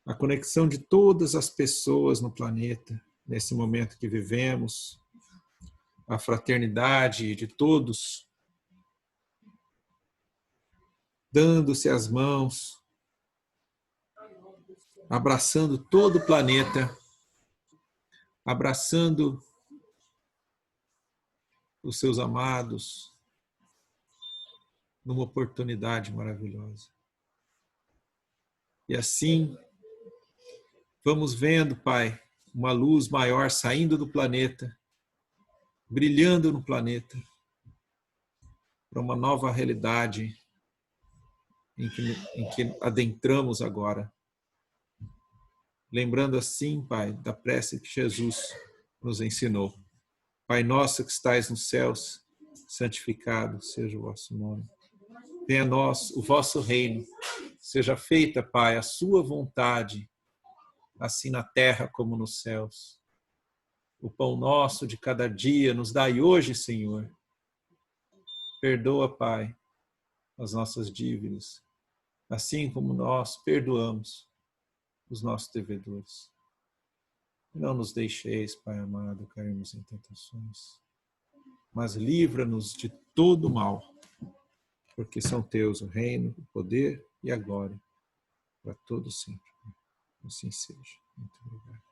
a conexão de todas as pessoas no planeta, nesse momento que vivemos, a fraternidade de todos, dando-se as mãos, abraçando todo o planeta, abraçando os seus amados, numa oportunidade maravilhosa. E assim, vamos vendo, Pai, uma luz maior saindo do planeta, brilhando no planeta, para uma nova realidade em que adentramos agora. Lembrando assim, Pai, da prece que Jesus nos ensinou. Pai nosso que estais nos céus, santificado seja o vosso nome. Venha a nós o vosso reino. Seja feita, Pai, a sua vontade, assim na terra como nos céus. O pão nosso de cada dia nos dai hoje, Senhor. Perdoa, Pai, as nossas dívidas, assim como nós perdoamos os nossos devedores. Não nos deixeis, Pai amado, cairmos em tentações, mas livra-nos de todo mal, porque são teus o reino, o poder e a glória, para todo sempre. Assim seja. Muito obrigado.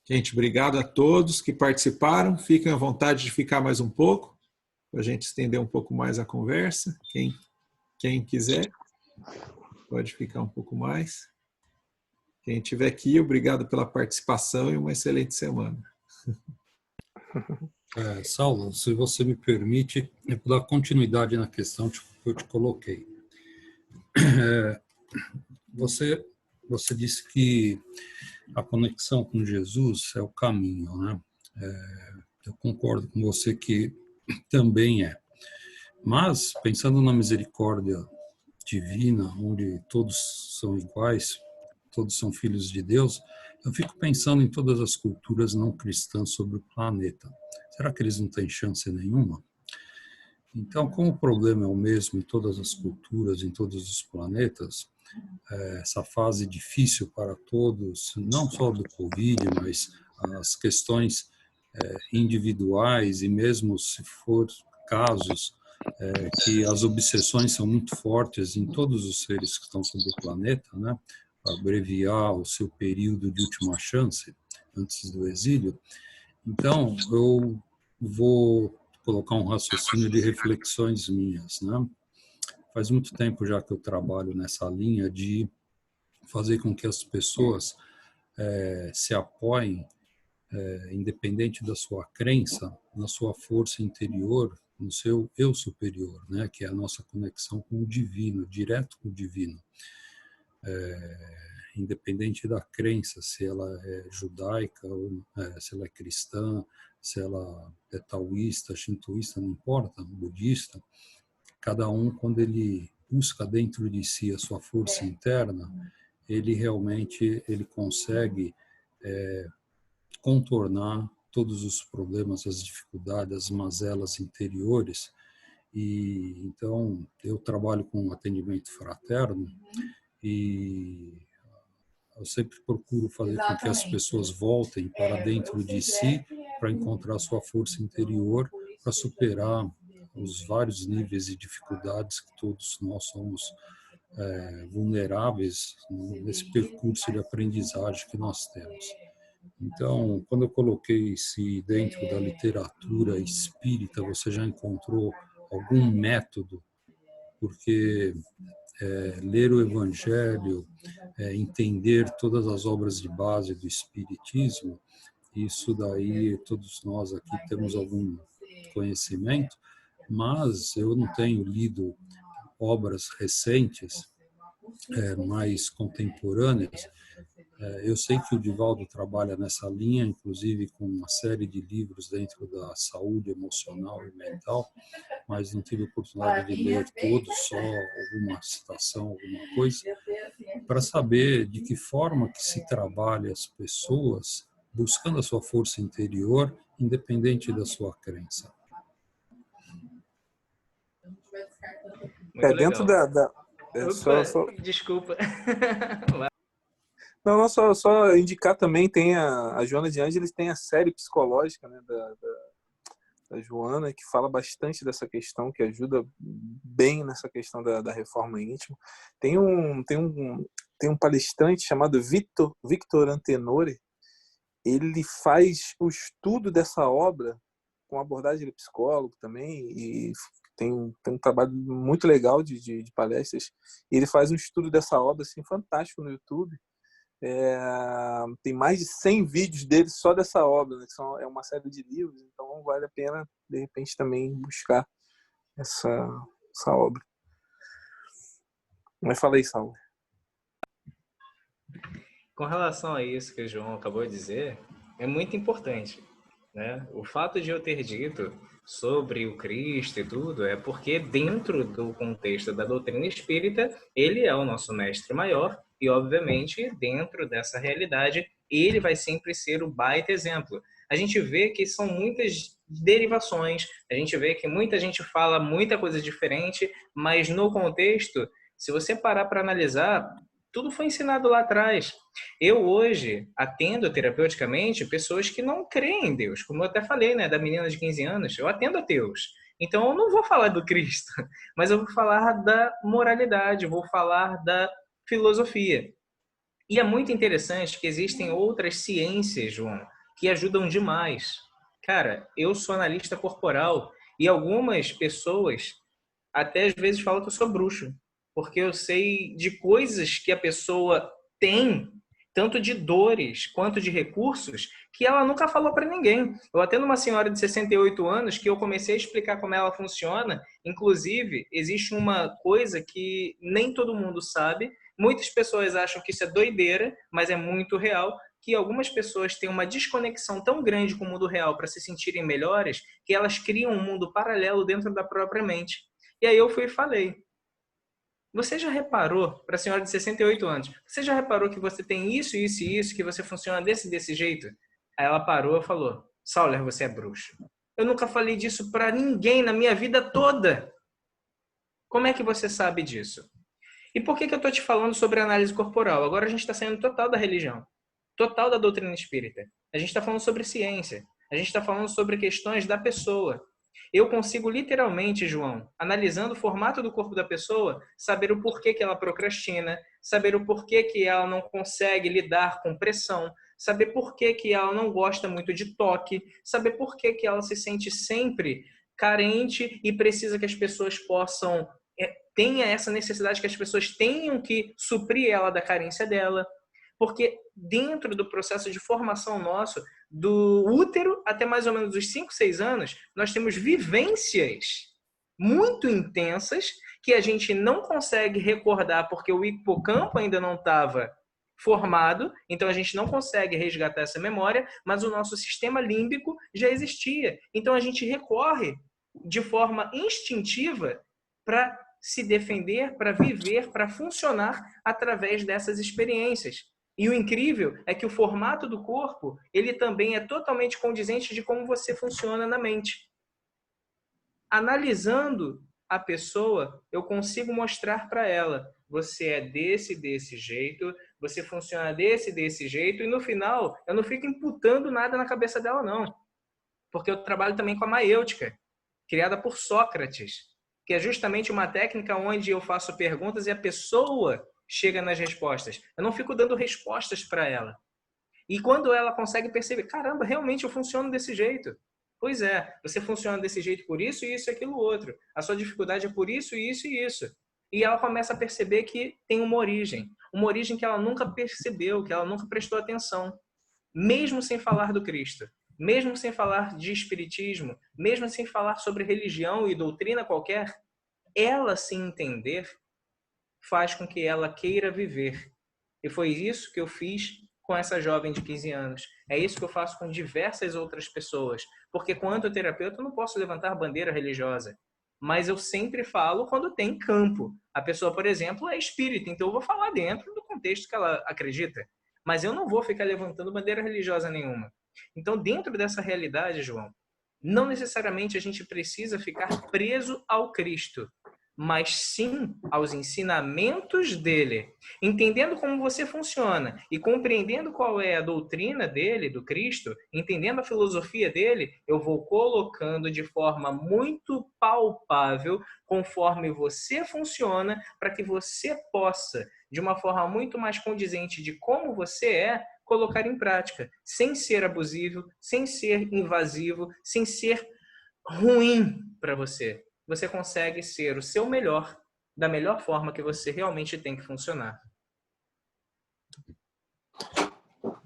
Gente, obrigado a todos que participaram. Fiquem à vontade de ficar mais um pouco, para a gente estender um pouco mais a conversa. Quem quiser, pode ficar um pouco mais. Quem estiver aqui, obrigado pela participação e uma excelente semana. Saulo, se você me permite, eu vou dar continuidade na questão que eu te coloquei. Você disse que a conexão com Jesus é o caminho, né? Eu concordo com você que também é. Mas, pensando na misericórdia divina, onde todos são iguais, todos são filhos de Deus, eu fico pensando em todas as culturas não cristãs sobre o planeta. Será que eles não têm chance nenhuma? Então, como o problema é o mesmo em todas as culturas, em todos os planetas, essa fase difícil para todos, não só do Covid, mas as questões individuais e mesmo se for casos que as obsessões são muito fortes em todos os seres que estão sobre o planeta, né, para abreviar o seu período de última chance antes do exílio. Então, eu vou colocar um raciocínio de reflexões minhas, né? Faz muito tempo já que eu trabalho nessa linha de fazer com que as pessoas se apoiem, independente da sua crença, na sua força interior, no seu eu superior, né? Que é a nossa conexão com o divino, direto com o divino. Independente da crença, se ela é judaica, ou, se ela é cristã, se ela é taoísta, shintoísta, não importa, budista, cada um, quando ele busca dentro de si a sua força interna, ele realmente consegue contornar todos os problemas, as dificuldades, as mazelas interiores. E então eu trabalho com atendimento fraterno e eu sempre procuro fazer com que as pessoas voltem para dentro de si para encontrar a sua força interior, para superar os vários níveis de dificuldades que todos nós somos vulneráveis nesse percurso de aprendizagem que nós temos. Então, quando eu coloquei se dentro da literatura espírita você já encontrou algum método, porque ler o Evangelho, entender todas as obras de base do Espiritismo, isso daí todos nós aqui temos algum conhecimento, mas eu não tenho lido obras recentes, mais contemporâneas. Eu sei que o Divaldo trabalha nessa linha, inclusive com uma série de livros dentro da saúde emocional e mental, mas não tive oportunidade de ler todos, só alguma citação, alguma coisa, para saber de que forma que se trabalha as pessoas buscando a sua força interior, independente da sua crença. Muito Dentro legal. da Opa, desculpa. Não, só indicar também, tem a Joana de Ângeles tem a série psicológica, né, da Joana, que fala bastante dessa questão, que ajuda bem nessa questão da reforma íntima. Tem um palestrante chamado Victor Antenori, ele faz o estudo dessa obra com abordagem de psicólogo também, e tem um trabalho muito legal de palestras. Ele faz um estudo dessa obra assim, fantástico no YouTube. Tem mais de 100 vídeos dele só dessa obra, né? É uma série de livros, então vale a pena, de repente, também buscar essa obra. Mas fala aí, Saulo. Com relação a isso que o João acabou de dizer, é muito importante, né? O fato de eu ter dito sobre o Cristo e tudo é porque dentro do contexto da doutrina espírita, ele é o nosso mestre maior e, obviamente, dentro dessa realidade, ele vai sempre ser o baita exemplo. A gente vê que são muitas derivações, a gente vê que muita gente fala muita coisa diferente, mas no contexto, se você parar para analisar, tudo foi ensinado lá atrás. Eu hoje atendo terapeuticamente pessoas que não creem em Deus, como eu até falei, né, da menina de 15 anos, eu atendo ateus. Então eu não vou falar do Cristo, mas eu vou falar da moralidade, vou falar da filosofia. E é muito interessante que existem outras ciências, João, que ajudam demais. Cara, eu sou analista corporal e algumas pessoas até às vezes falam que eu sou bruxo, porque eu sei de coisas que a pessoa tem, tanto de dores quanto de recursos, que ela nunca falou para ninguém. Eu atendo uma senhora de 68 anos que eu comecei a explicar como ela funciona. Inclusive, existe uma coisa que nem todo mundo sabe. Muitas pessoas acham que isso é doideira, mas é muito real, que algumas pessoas têm uma desconexão tão grande com o mundo real para se sentirem melhores, que elas criam um mundo paralelo dentro da própria mente. E aí eu fui e falei, você já reparou, para a senhora de 68 anos, você já reparou que você tem isso, isso e isso, que você funciona desse jeito? Aí ela parou e falou, Sauler, você é bruxo. Eu nunca falei disso para ninguém na minha vida toda. Como é que você sabe disso? E por que eu estou te falando sobre análise corporal? Agora a gente está saindo total da religião, total da doutrina espírita. A gente está falando sobre ciência. A A gente está falando sobre questões da pessoa. Eu consigo literalmente, João, analisando o formato do corpo da pessoa, saber o porquê que ela procrastina, saber o porquê que ela não consegue lidar com pressão, saber por que que ela não gosta muito de toque, saber por que que ela se sente sempre carente e precisa que as pessoas possam, tenha essa necessidade que as pessoas tenham que suprir ela da carência dela. Porque dentro do processo de formação nosso, do útero até mais ou menos os 5, 6 anos, nós temos vivências muito intensas que a gente não consegue recordar porque o hipocampo ainda não estava formado, então a gente não consegue resgatar essa memória, mas o nosso sistema límbico já existia. Então a gente recorre de forma instintiva para se defender, para viver, para funcionar através dessas experiências. E o incrível é que o formato do corpo, ele também é totalmente condizente de como você funciona na mente. Analisando a pessoa, eu consigo mostrar para ela, você é desse jeito, você funciona desse jeito, e no final, eu não fico imputando nada na cabeça dela, não. Porque eu trabalho também com a maêutica, criada por Sócrates, que é justamente uma técnica onde eu faço perguntas e a pessoa chega nas respostas. Eu não fico dando respostas para ela. E quando ela consegue perceber, caramba, realmente eu funciono desse jeito. Pois é, você funciona desse jeito por isso, isso e aquilo outro. A sua dificuldade é por isso, isso e isso. E ela começa a perceber que tem uma origem que ela nunca percebeu, que ela nunca prestou atenção. Mesmo sem falar do Cristo, mesmo sem falar de espiritismo, mesmo sem falar sobre religião e doutrina qualquer, ela se entender faz com que ela queira viver. E foi isso que eu fiz com essa jovem de 15 anos. É isso que eu faço com diversas outras pessoas. Porque, quanto terapeuta, eu não posso levantar bandeira religiosa. Mas eu sempre falo quando tem campo. A pessoa, por exemplo, é espírita, então eu vou falar dentro do contexto que ela acredita. Mas eu não vou ficar levantando bandeira religiosa nenhuma. Então, dentro dessa realidade, João, não necessariamente a gente precisa ficar preso ao Cristo, mas sim aos ensinamentos dele. Entendendo como você funciona e compreendendo qual é a doutrina dele, do Cristo, entendendo a filosofia dele, eu vou colocando de forma muito palpável conforme você funciona, para que você possa, de uma forma muito mais condizente de como você é, colocar em prática, sem ser abusivo, sem ser invasivo, sem ser ruim para você. Você consegue ser o seu melhor, da melhor forma que você realmente tem que funcionar.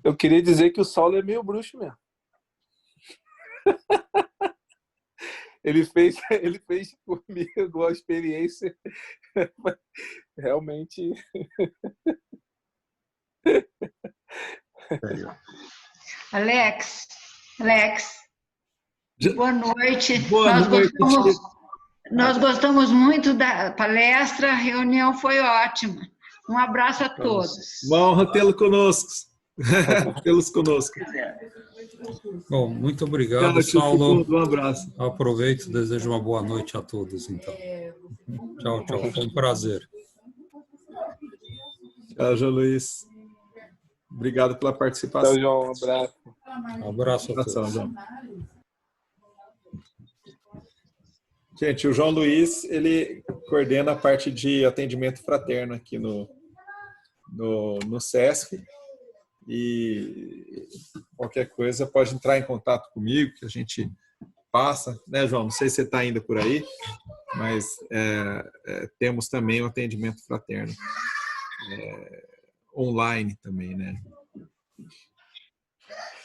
Eu queria dizer que o Saulo é meio bruxo mesmo. Ele fez comigo uma experiência realmente... Alex, boa noite. Nós gostamos muito da palestra, a reunião foi ótima. Um abraço a todos. Uma honra tê-lo conosco. Tê-los conosco. Bom, muito obrigado, Saulo. Um abraço. Aproveito e desejo uma boa noite a todos, então. Tchau, tchau. Foi um prazer. Tchau, João Luiz. Obrigado pela participação. Tchau, João. Um abraço. Um abraço a todos. João. Gente, o João Luiz, ele coordena a parte de atendimento fraterno aqui no SESC. E qualquer coisa pode entrar em contato comigo, que a gente passa, né, João? Não sei se você está ainda por aí, mas temos também o atendimento fraterno online também, né?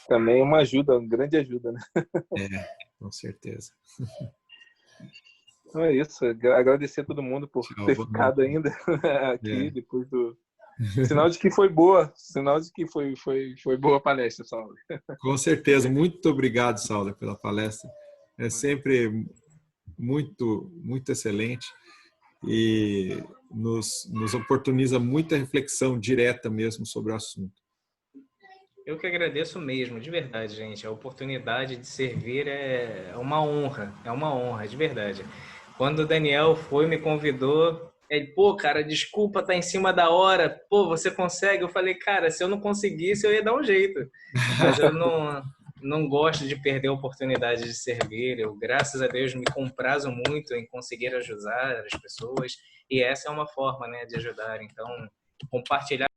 Também uma ajuda, uma grande ajuda, né? Com certeza. Então é isso. Agradecer a todo mundo por ter ficado ainda aqui depois do... Sinal de que foi boa. Sinal de que foi boa a palestra, Saulo. Com certeza. Muito obrigado, Saulo, pela palestra. É sempre muito, muito excelente e nos oportuniza muita reflexão direta mesmo sobre o assunto. Eu que agradeço mesmo, de verdade, gente. A oportunidade de servir é uma honra, de verdade. Quando o Daniel me convidou, ele, cara, desculpa, tá em cima da hora, você consegue? Eu falei, cara, se eu não conseguisse, eu ia dar um jeito. não gosto de perder a oportunidade de servir. Eu, graças a Deus, me comprazo muito em conseguir ajudar as pessoas, e essa é uma forma, né, de ajudar. Então, compartilhar